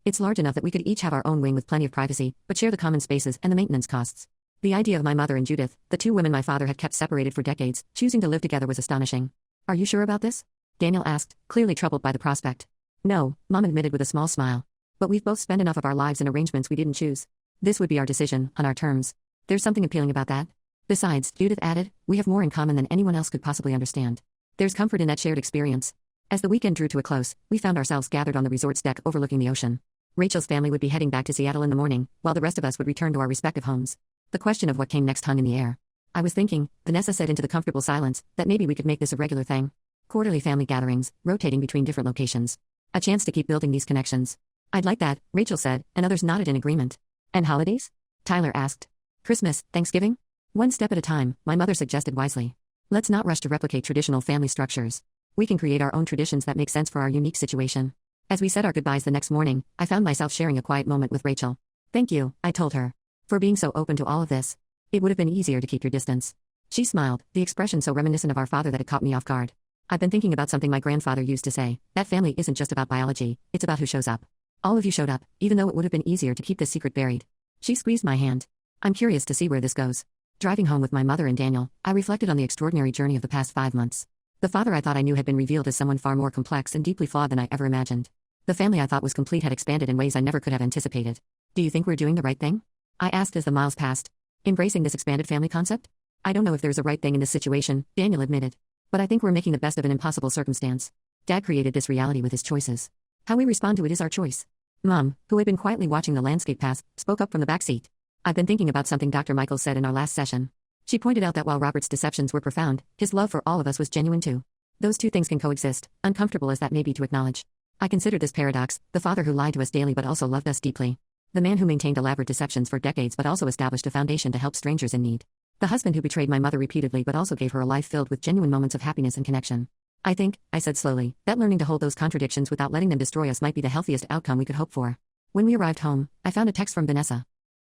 It's large enough that we could each have our own wing with plenty of privacy, but share the common spaces and the maintenance costs. The idea of my mother and Judith, the two women my father had kept separated for decades, choosing to live together was astonishing. Are you sure about this? Daniel asked, clearly troubled by the prospect. No, Mom admitted with a small smile. But we've both spent enough of our lives in arrangements we didn't choose. This would be our decision, on our terms. There's something appealing about that. Besides, Judith added, we have more in common than anyone else could possibly understand. There's comfort in that shared experience. As the weekend drew to a close, we found ourselves gathered on the resort's deck overlooking the ocean. Rachel's family would be heading back to Seattle in the morning, while the rest of us would return to our respective homes. The question of what came next hung in the air. I was thinking, Vanessa said into the comfortable silence, that maybe we could make this a regular thing. Quarterly family gatherings, rotating between different locations. A chance to keep building these connections. I'd like that, Rachel said, and others nodded in agreement. And holidays? Tyler asked. Christmas, Thanksgiving? One step at a time, my mother suggested wisely. Let's not rush to replicate traditional family structures. We can create our own traditions that make sense for our unique situation. As we said our goodbyes the next morning, I found myself sharing a quiet moment with Rachel. Thank you, I told her. For being so open to all of this. It would have been easier to keep your distance. She smiled, the expression so reminiscent of our father that it caught me off guard. I've been thinking about something my grandfather used to say, that family isn't just about biology, it's about who shows up. All of you showed up, even though it would have been easier to keep this secret buried. She squeezed my hand. I'm curious to see where this goes. Driving home with my mother and Daniel, I reflected on the extraordinary journey of the past 5 months. The father I thought I knew had been revealed as someone far more complex and deeply flawed than I ever imagined. The family I thought was complete had expanded in ways I never could have anticipated. Do you think we're doing the right thing? I asked as the miles passed. Embracing this expanded family concept? I don't know if there's a right thing in this situation, Daniel admitted. But I think we're making the best of an impossible circumstance. Dad created this reality with his choices. How we respond to it is our choice. Mom, who had been quietly watching the landscape pass, spoke up from the back seat. I've been thinking about something Dr. Michaels said in our last session. She pointed out that while Robert's deceptions were profound, his love for all of us was genuine too. Those two things can coexist, uncomfortable as that may be to acknowledge. I considered this paradox, the father who lied to us daily but also loved us deeply. The man who maintained elaborate deceptions for decades but also established a foundation to help strangers in need. The husband who betrayed my mother repeatedly but also gave her a life filled with genuine moments of happiness and connection. I think, I said slowly, that learning to hold those contradictions without letting them destroy us might be the healthiest outcome we could hope for. When we arrived home, I found a text from Vanessa.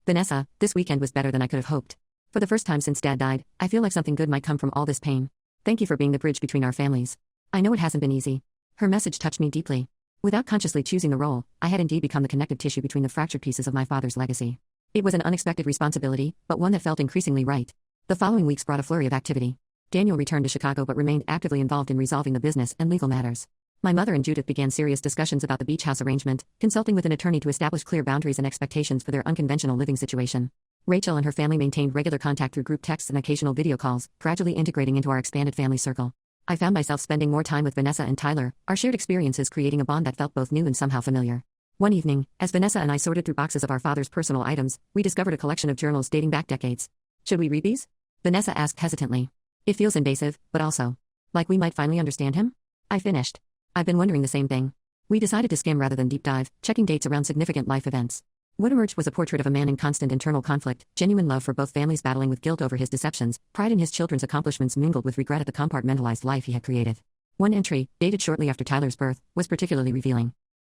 Vanessa, this weekend was better than I could have hoped. For the first time since Dad died, I feel like something good might come from all this pain. Thank you for being the bridge between our families. I know it hasn't been easy. Her message touched me deeply. Without consciously choosing the role, I had indeed become the connective tissue between the fractured pieces of my father's legacy. It was an unexpected responsibility, but one that felt increasingly right. The following weeks brought a flurry of activity. Daniel returned to Chicago but remained actively involved in resolving the business and legal matters. My mother and Judith began serious discussions about the beach house arrangement, consulting with an attorney to establish clear boundaries and expectations for their unconventional living situation. Rachel and her family maintained regular contact through group texts and occasional video calls, gradually integrating into our expanded family circle. I found myself spending more time with Vanessa and Tyler, our shared experiences creating a bond that felt both new and somehow familiar. One evening, as Vanessa and I sorted through boxes of our father's personal items, we discovered a collection of journals dating back decades. Should we read these? Vanessa asked hesitantly. It feels invasive, but also like we might finally understand him? I finished. I've been wondering the same thing. We decided to skim rather than deep dive, checking dates around significant life events. What emerged was a portrait of a man in constant internal conflict, genuine love for both families battling with guilt over his deceptions, pride in his children's accomplishments mingled with regret at the compartmentalized life he had created. One entry, dated shortly after Tyler's birth, was particularly revealing.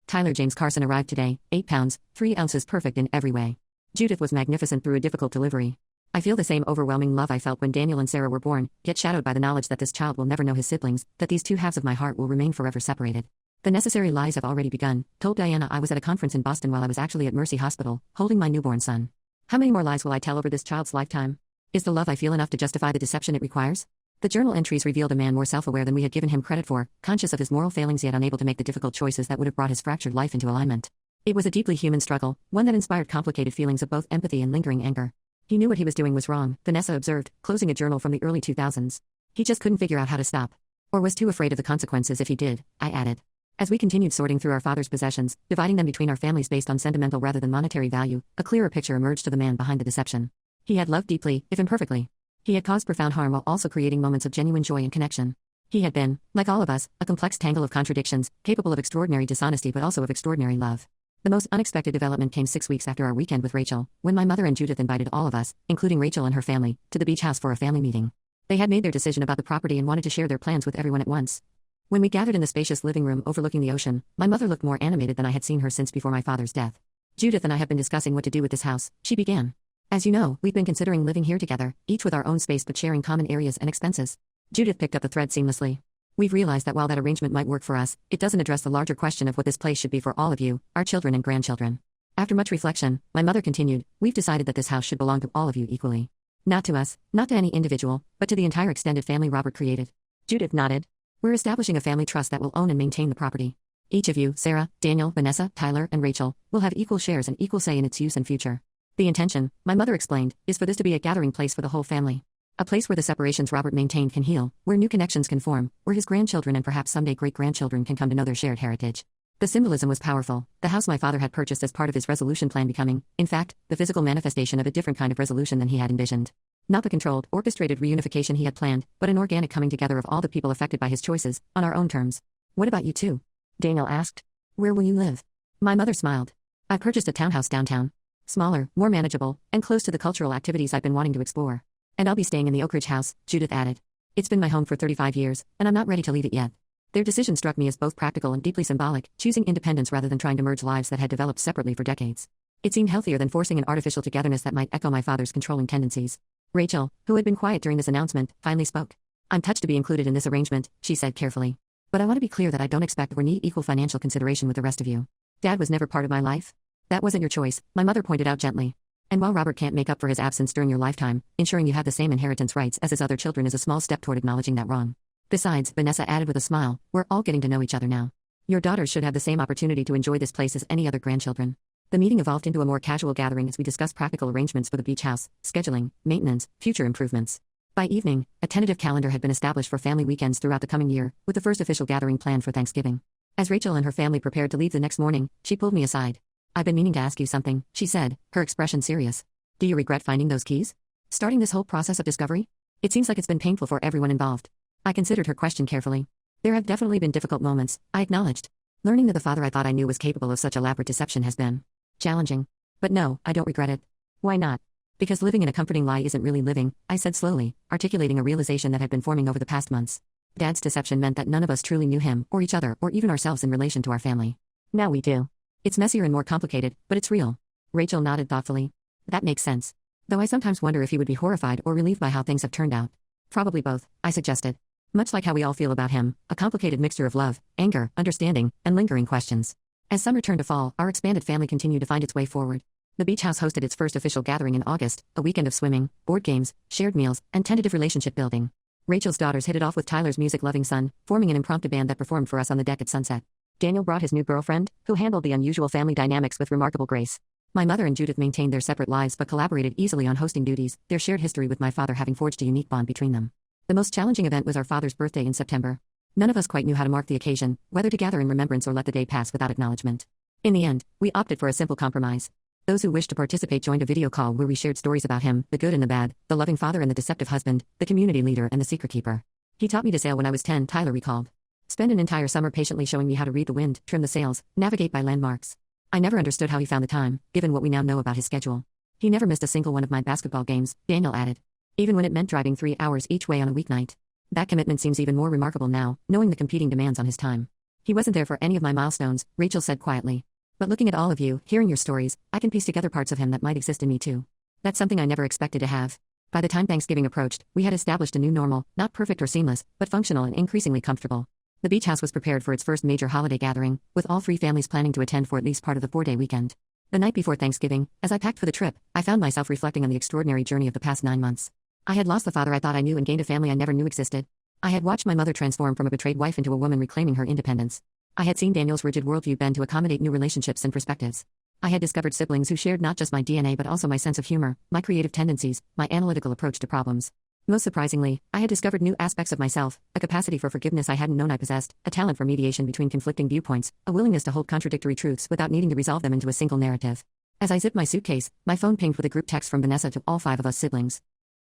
Tyler James Carson arrived today, 8 pounds, 3 ounces perfect in every way. Judith was magnificent through a difficult delivery. I feel the same overwhelming love I felt when Daniel and Sarah were born, yet shadowed by the knowledge that this child will never know his siblings, that these two halves of my heart will remain forever separated. The necessary lies have already begun, told Diana I was at a conference in Boston while I was actually at Mercy Hospital, holding my newborn son. How many more lies will I tell over this child's lifetime? Is the love I feel enough to justify the deception it requires? The journal entries revealed a man more self-aware than we had given him credit for, conscious of his moral failings yet unable to make the difficult choices that would have brought his fractured life into alignment. It was a deeply human struggle, one that inspired complicated feelings of both empathy and lingering anger. He knew what he was doing was wrong, Vanessa observed, closing a journal from the early 2000s. He just couldn't figure out how to stop. Or was too afraid of the consequences if he did, I added. As we continued sorting through our father's possessions, dividing them between our families based on sentimental rather than monetary value, a clearer picture emerged of the man behind the deception. He had loved deeply, if imperfectly. He had caused profound harm while also creating moments of genuine joy and connection. He had been, like all of us, a complex tangle of contradictions, capable of extraordinary dishonesty but also of extraordinary love. The most unexpected development came 6 weeks after our weekend with Rachel, when my mother and Judith invited all of us, including Rachel and her family, to the beach house for a family meeting. They had made their decision about the property and wanted to share their plans with everyone at once. When we gathered in the spacious living room overlooking the ocean, my mother looked more animated than I had seen her since before my father's death. Judith and I have been discussing what to do with this house, she began. As you know, we've been considering living here together, each with our own space but sharing common areas and expenses. Judith picked up the thread seamlessly. We've realized that while that arrangement might work for us, it doesn't address the larger question of what this place should be for all of you, our children and grandchildren. After much reflection, my mother continued, we've decided that this house should belong to all of you equally. Not to us, not to any individual, but to the entire extended family Robert created. Judith nodded. We're establishing a family trust that will own and maintain the property. Each of you, Sarah, Daniel, Vanessa, Tyler, and Rachel, will have equal shares and equal say in its use and future. The intention, my mother explained, is for this to be a gathering place for the whole family. A place where the separations Robert maintained can heal, where new connections can form, where his grandchildren and perhaps someday great-grandchildren can come to know their shared heritage. The symbolism was powerful, the house my father had purchased as part of his resolution plan becoming, in fact, the physical manifestation of a different kind of resolution than he had envisioned. Not the controlled, orchestrated reunification he had planned, but an organic coming together of all the people affected by his choices, on our own terms. What about you two? Daniel asked. Where will you live? My mother smiled. I purchased a townhouse downtown. Smaller, more manageable, and close to the cultural activities I've been wanting to explore. And I'll be staying in the Oak Ridge house, Judith added. It's been my home for 35 years, and I'm not ready to leave it yet. Their decision struck me as both practical and deeply symbolic, choosing independence rather than trying to merge lives that had developed separately for decades. It seemed healthier than forcing an artificial togetherness that might echo my father's controlling tendencies. Rachel, who had been quiet during this announcement, finally spoke. I'm touched to be included in this arrangement, she said carefully. But I want to be clear that I don't expect or need equal financial consideration with the rest of you. Dad was never part of my life. That wasn't your choice, my mother pointed out gently. And while Robert can't make up for his absence during your lifetime, ensuring you have the same inheritance rights as his other children is a small step toward acknowledging that wrong. Besides, Vanessa added with a smile, we're all getting to know each other now. Your daughters should have the same opportunity to enjoy this place as any other grandchildren. The meeting evolved into a more casual gathering as we discussed practical arrangements for the beach house, scheduling, maintenance, future improvements. By evening, a tentative calendar had been established for family weekends throughout the coming year, with the first official gathering planned for Thanksgiving. As Rachel and her family prepared to leave the next morning, she pulled me aside. I've been meaning to ask you something, she said, her expression serious. Do you regret finding those keys? Starting this whole process of discovery? It seems like it's been painful for everyone involved. I considered her question carefully. There have definitely been difficult moments, I acknowledged. Learning that the father I thought I knew was capable of such elaborate deception has been challenging. But no, I don't regret it. Why not? Because living in a comforting lie isn't really living, I said slowly, articulating a realization that had been forming over the past months. Dad's deception meant that none of us truly knew him, or each other, or even ourselves in relation to our family. Now we do. It's messier and more complicated, but it's real. Rachel nodded thoughtfully. That makes sense. Though I sometimes wonder if he would be horrified or relieved by how things have turned out. Probably both, I suggested. Much like how we all feel about him, a complicated mixture of love, anger, understanding, and lingering questions. As summer turned to fall, our expanded family continued to find its way forward. The beach house hosted its first official gathering in August, a weekend of swimming, board games, shared meals, and tentative relationship building. Rachel's daughters hit it off with Tyler's music-loving son, forming an impromptu band that performed for us on the deck at sunset. Daniel brought his new girlfriend, who handled the unusual family dynamics with remarkable grace. My mother and Judith maintained their separate lives but collaborated easily on hosting duties, their shared history with my father having forged a unique bond between them. The most challenging event was our father's birthday in September. None of us quite knew how to mark the occasion, whether to gather in remembrance or let the day pass without acknowledgement. In the end, we opted for a simple compromise. Those who wished to participate joined a video call where we shared stories about him, the good and the bad, the loving father and the deceptive husband, the community leader and the secret keeper. He taught me to sail when I was 10, Tyler recalled. Spent an entire summer patiently showing me how to read the wind, trim the sails, navigate by landmarks. I never understood how he found the time, given what we now know about his schedule. He never missed a single one of my basketball games, Daniel added. Even when it meant driving 3 hours each way on a weeknight. That commitment seems even more remarkable now, knowing the competing demands on his time. He wasn't there for any of my milestones, Rachel said quietly. But looking at all of you, hearing your stories, I can piece together parts of him that might exist in me too. That's something I never expected to have. By the time Thanksgiving approached, we had established a new normal, not perfect or seamless, but functional and increasingly comfortable. The beach house was prepared for its first major holiday gathering, with all 3 families planning to attend for at least part of the 4-day weekend. The night before Thanksgiving, as I packed for the trip, I found myself reflecting on the extraordinary journey of the past 9 months. I had lost the father I thought I knew and gained a family I never knew existed. I had watched my mother transform from a betrayed wife into a woman reclaiming her independence. I had seen Daniel's rigid worldview bend to accommodate new relationships and perspectives. I had discovered siblings who shared not just my DNA but also my sense of humor, my creative tendencies, my analytical approach to problems. Most surprisingly, I had discovered new aspects of myself, a capacity for forgiveness I hadn't known I possessed, a talent for mediation between conflicting viewpoints, a willingness to hold contradictory truths without needing to resolve them into a single narrative. As I zipped my suitcase, my phone pinged with a group text from Vanessa to all 5 of us siblings.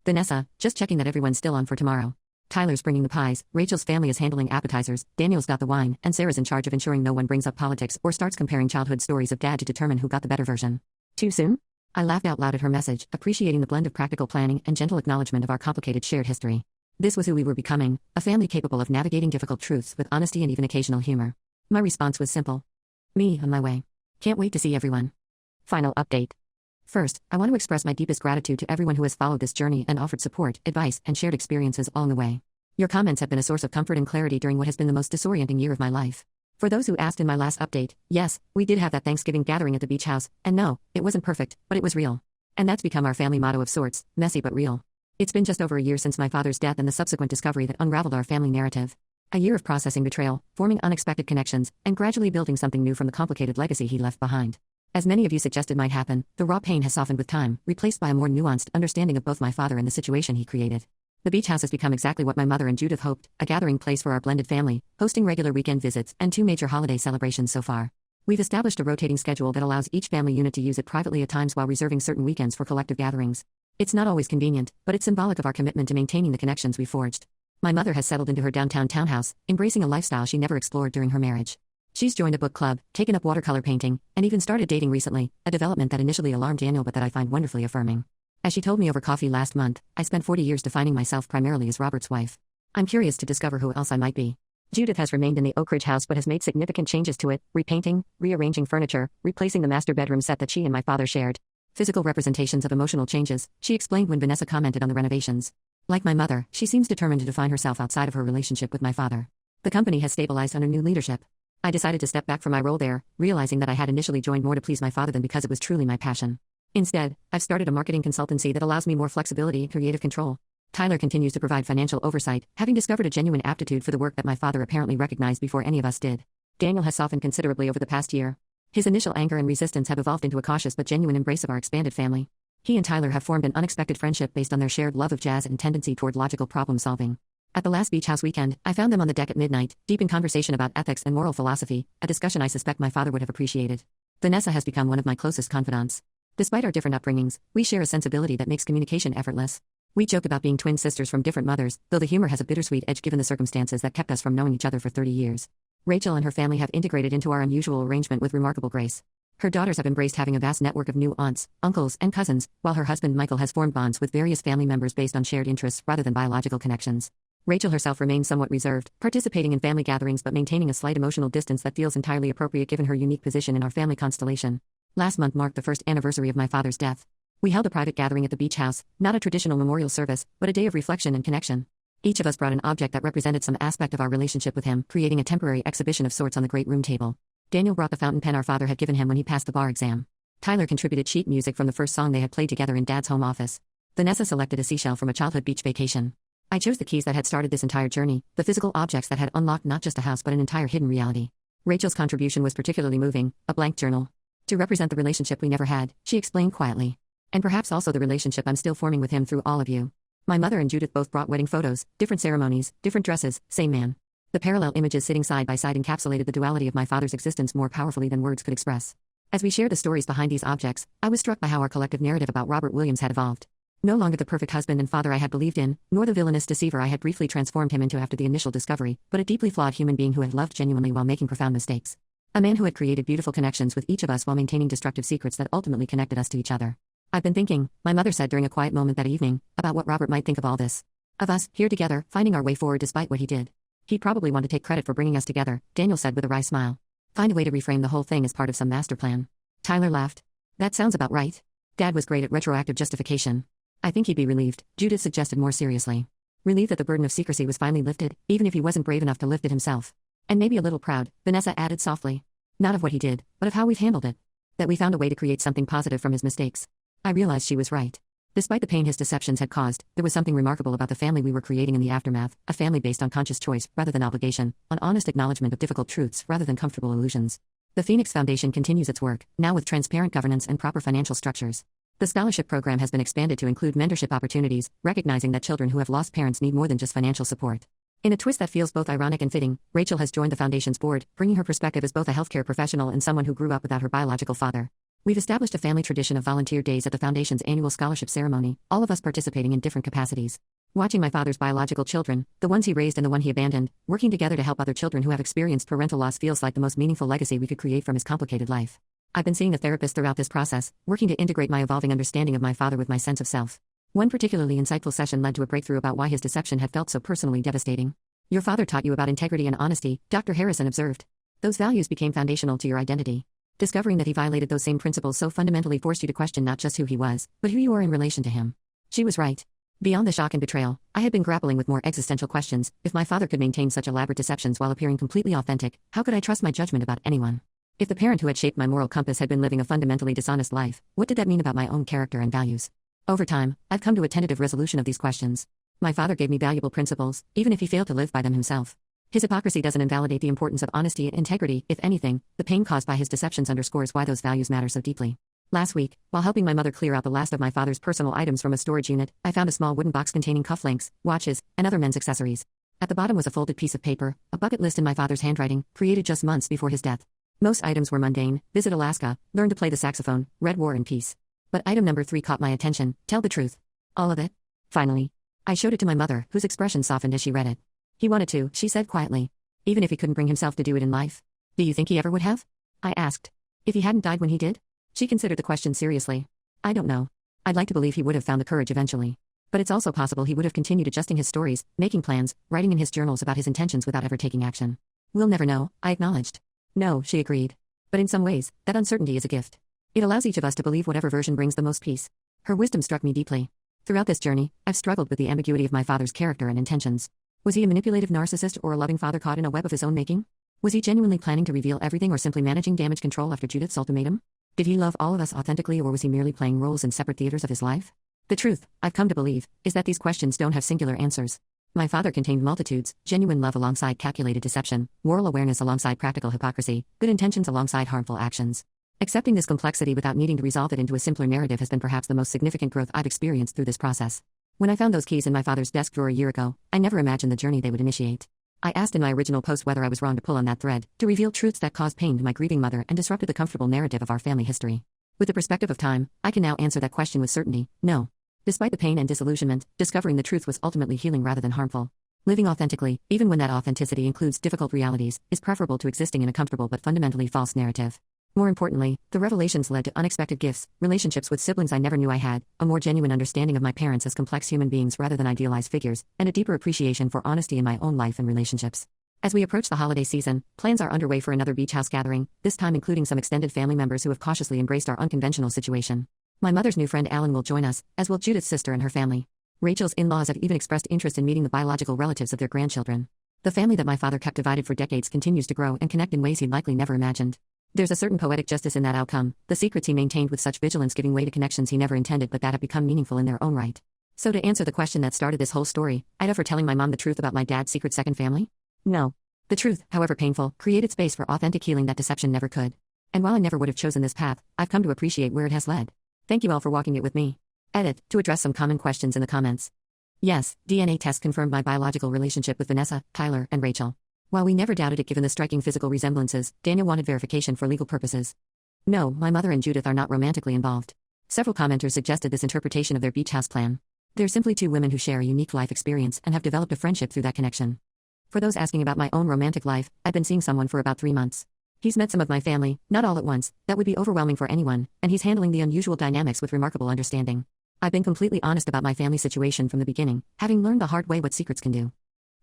Vanessa, just checking that everyone's still on for tomorrow. Tyler's bringing the pies, Rachel's family is handling appetizers, Daniel's got the wine, and Sarah's in charge of ensuring no one brings up politics or starts comparing childhood stories of dad to determine who got the better version. Too soon? I laughed out loud at her message, appreciating the blend of practical planning and gentle acknowledgement of our complicated shared history. This was who we were becoming, a family capable of navigating difficult truths with honesty and even occasional humor. My response was simple. Me, on my way. Can't wait to see everyone. Final update. First, I want to express my deepest gratitude to everyone who has followed this journey and offered support, advice, and shared experiences along the way. Your comments have been a source of comfort and clarity during what has been the most disorienting year of my life. For those who asked in my last update, yes, we did have that Thanksgiving gathering at the beach house, and no, it wasn't perfect, but it was real. And that's become our family motto of sorts, messy but real. It's been just over a year since my father's death and the subsequent discovery that unraveled our family narrative. A year of processing betrayal, forming unexpected connections, and gradually building something new from the complicated legacy he left behind. As many of you suggested might happen, the raw pain has softened with time, replaced by a more nuanced understanding of both my father and the situation he created. The beach house has become exactly what my mother and Judith hoped, a gathering place for our blended family, hosting regular weekend visits and 2 major holiday celebrations so far. We've established a rotating schedule that allows each family unit to use it privately at times while reserving certain weekends for collective gatherings. It's not always convenient, but it's symbolic of our commitment to maintaining the connections we forged. My mother has settled into her downtown townhouse, embracing a lifestyle she never explored during her marriage. She's joined a book club, taken up watercolor painting, and even started dating recently, a development that initially alarmed Daniel but that I find wonderfully affirming. As she told me over coffee last month, I spent 40 years defining myself primarily as Robert's wife. I'm curious to discover who else I might be. Judith has remained in the Oak Ridge house but has made significant changes to it, repainting, rearranging furniture, replacing the master bedroom set that she and my father shared. Physical representations of emotional changes, she explained when Vanessa commented on the renovations. Like my mother, she seems determined to define herself outside of her relationship with my father. The company has stabilized under new leadership. I decided to step back from my role there, realizing that I had initially joined more to please my father than because it was truly my passion. Instead, I've started a marketing consultancy that allows me more flexibility and creative control. Tyler continues to provide financial oversight, having discovered a genuine aptitude for the work that my father apparently recognized before any of us did. Daniel has softened considerably over the past year. His initial anger and resistance have evolved into a cautious but genuine embrace of our expanded family. He and Tyler have formed an unexpected friendship based on their shared love of jazz and tendency toward logical problem-solving. At the last beach house weekend, I found them on the deck at midnight, deep in conversation about ethics and moral philosophy, a discussion I suspect my father would have appreciated. Vanessa has become one of my closest confidants. Despite our different upbringings, we share a sensibility that makes communication effortless. We joke about being twin sisters from different mothers, though the humor has a bittersweet edge given the circumstances that kept us from knowing each other for 30 years. Rachel and her family have integrated into our unusual arrangement with remarkable grace. Her daughters have embraced having a vast network of new aunts, uncles, and cousins, while her husband Michael has formed bonds with various family members based on shared interests rather than biological connections. Rachel herself remains somewhat reserved, participating in family gatherings but maintaining a slight emotional distance that feels entirely appropriate given her unique position in our family constellation. Last month marked the first anniversary of my father's death. We held a private gathering at the beach house, not a traditional memorial service, but a day of reflection and connection. Each of us brought an object that represented some aspect of our relationship with him, creating a temporary exhibition of sorts on the great room table. Daniel brought the fountain pen our father had given him when he passed the bar exam. Tyler contributed sheet music from the first song they had played together in Dad's home office. Vanessa selected a seashell from a childhood beach vacation. I chose the keys that had started this entire journey, the physical objects that had unlocked not just a house but an entire hidden reality. Rachel's contribution was particularly moving, a blank journal. To represent the relationship we never had, she explained quietly. And perhaps also the relationship I'm still forming with him through all of you. My mother and Judith both brought wedding photos, different ceremonies, different dresses, same man. The parallel images sitting side by side encapsulated the duality of my father's existence more powerfully than words could express. As we shared the stories behind these objects, I was struck by how our collective narrative about Robert Williams had evolved. No longer the perfect husband and father I had believed in, nor the villainous deceiver I had briefly transformed him into after the initial discovery, but a deeply flawed human being who had loved genuinely while making profound mistakes. A man who had created beautiful connections with each of us while maintaining destructive secrets that ultimately connected us to each other. I've been thinking, my mother said during a quiet moment that evening, about what Robert might think of all this. Of us, here together, finding our way forward despite what he did. He'd probably want to take credit for bringing us together, Daniel said with a wry smile. Find a way to reframe the whole thing as part of some master plan. Tyler laughed. That sounds about right. Dad was great at retroactive justification. I think he'd be relieved, Judith suggested more seriously. Relieved that the burden of secrecy was finally lifted, even if he wasn't brave enough to lift it himself. And maybe a little proud, Vanessa added softly. Not of what he did, but of how we've handled it. That we found a way to create something positive from his mistakes. I realized she was right. Despite the pain his deceptions had caused, there was something remarkable about the family we were creating in the aftermath, a family based on conscious choice rather than obligation, on honest acknowledgement of difficult truths rather than comfortable illusions. The Phoenix Foundation continues its work, now with transparent governance and proper financial structures. The scholarship program has been expanded to include mentorship opportunities, recognizing that children who have lost parents need more than just financial support. In a twist that feels both ironic and fitting, Rachel has joined the foundation's board, bringing her perspective as both a healthcare professional and someone who grew up without her biological father. We've established a family tradition of volunteer days at the foundation's annual scholarship ceremony, all of us participating in different capacities. Watching my father's biological children, the ones he raised and the one he abandoned, working together to help other children who have experienced parental loss feels like the most meaningful legacy we could create from his complicated life. I've been seeing a therapist throughout this process, working to integrate my evolving understanding of my father with my sense of self. One particularly insightful session led to a breakthrough about why his deception had felt so personally devastating. Your father taught you about integrity and honesty, Dr. Harrison observed. Those values became foundational to your identity. Discovering that he violated those same principles so fundamentally forced you to question not just who he was, but who you are in relation to him. She was right. Beyond the shock and betrayal, I had been grappling with more existential questions. If my father could maintain such elaborate deceptions while appearing completely authentic, how could I trust my judgment about anyone? If the parent who had shaped my moral compass had been living a fundamentally dishonest life, what did that mean about my own character and values? Over time, I've come to a tentative resolution of these questions. My father gave me valuable principles, even if he failed to live by them himself. His hypocrisy doesn't invalidate the importance of honesty and integrity. If anything, the pain caused by his deceptions underscores why those values matter so deeply. Last week, while helping my mother clear out the last of my father's personal items from a storage unit, I found a small wooden box containing cufflinks, watches, and other men's accessories. At the bottom was a folded piece of paper, a bucket list in my father's handwriting, created just months before his death. Most items were mundane: visit Alaska, learn to play the saxophone, read War and Peace. But item number 3 caught my attention: tell the truth. All of it? Finally. I showed it to my mother, whose expression softened as she read it. He wanted to, she said quietly. Even if he couldn't bring himself to do it in life. Do you think he ever would have? I asked. If he hadn't died when he did? She considered the question seriously. I don't know. I'd like to believe he would have found the courage eventually. But it's also possible he would have continued adjusting his stories, making plans, writing in his journals about his intentions without ever taking action. We'll never know, I acknowledged. No, she agreed. But in some ways, that uncertainty is a gift. It allows each of us to believe whatever version brings the most peace. Her wisdom struck me deeply. Throughout this journey, I've struggled with the ambiguity of my father's character and intentions. Was he a manipulative narcissist or a loving father caught in a web of his own making? Was he genuinely planning to reveal everything or simply managing damage control after Judith's ultimatum? Did he love all of us authentically, or was he merely playing roles in separate theaters of his life? The truth, I've come to believe, is that these questions don't have singular answers. My father contained multitudes: genuine love alongside calculated deception, moral awareness alongside practical hypocrisy, good intentions alongside harmful actions. Accepting this complexity without needing to resolve it into a simpler narrative has been perhaps the most significant growth I've experienced through this process. When I found those keys in my father's desk drawer a year ago, I never imagined the journey they would initiate. I asked in my original post whether I was wrong to pull on that thread, to reveal truths that caused pain to my grieving mother and disrupted the comfortable narrative of our family history. With the perspective of time, I can now answer that question with certainty: no. Despite the pain and disillusionment, discovering the truth was ultimately healing rather than harmful. Living authentically, even when that authenticity includes difficult realities, is preferable to existing in a comfortable but fundamentally false narrative. More importantly, the revelations led to unexpected gifts, relationships with siblings I never knew I had, a more genuine understanding of my parents as complex human beings rather than idealized figures, and a deeper appreciation for honesty in my own life and relationships. As we approach the holiday season, plans are underway for another beach house gathering, this time including some extended family members who have cautiously embraced our unconventional situation. My mother's new friend Alan will join us, as will Judith's sister and her family. Rachel's in-laws have even expressed interest in meeting the biological relatives of their grandchildren. The family that my father kept divided for decades continues to grow and connect in ways he'd likely never imagined. There's a certain poetic justice in that outcome, the secrets he maintained with such vigilance giving way to connections he never intended but that have become meaningful in their own right. So to answer the question that started this whole story, I'd offer telling my mom the truth about my dad's secret second family? No. The truth, however painful, created space for authentic healing that deception never could. And while I never would have chosen this path, I've come to appreciate where it has led. Thank you all for walking it with me. Edit, to address some common questions in the comments. Yes, DNA tests confirmed my biological relationship with Vanessa, Tyler, and Rachel. While we never doubted it given the striking physical resemblances, Daniel wanted verification for legal purposes. No, my mother and Judith are not romantically involved. Several commenters suggested this interpretation of their beach house plan. They're simply two women who share a unique life experience and have developed a friendship through that connection. For those asking about my own romantic life, I've been seeing someone for about 3 months. He's met some of my family, not all at once, that would be overwhelming for anyone, and he's handling the unusual dynamics with remarkable understanding. I've been completely honest about my family situation from the beginning, having learned the hard way what secrets can do.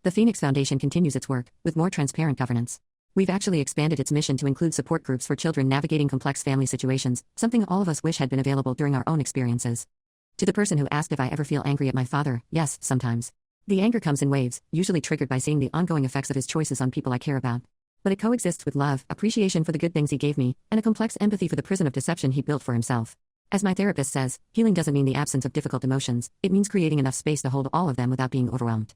The Phoenix Foundation continues its work, with more transparent governance. We've actually expanded its mission to include support groups for children navigating complex family situations, something all of us wish had been available during our own experiences. To the person who asked if I ever feel angry at my father, yes, sometimes. The anger comes in waves, usually triggered by seeing the ongoing effects of his choices on people I care about. But it coexists with love, appreciation for the good things he gave me, and a complex empathy for the prison of deception he built for himself. As my therapist says, healing doesn't mean the absence of difficult emotions, it means creating enough space to hold all of them without being overwhelmed.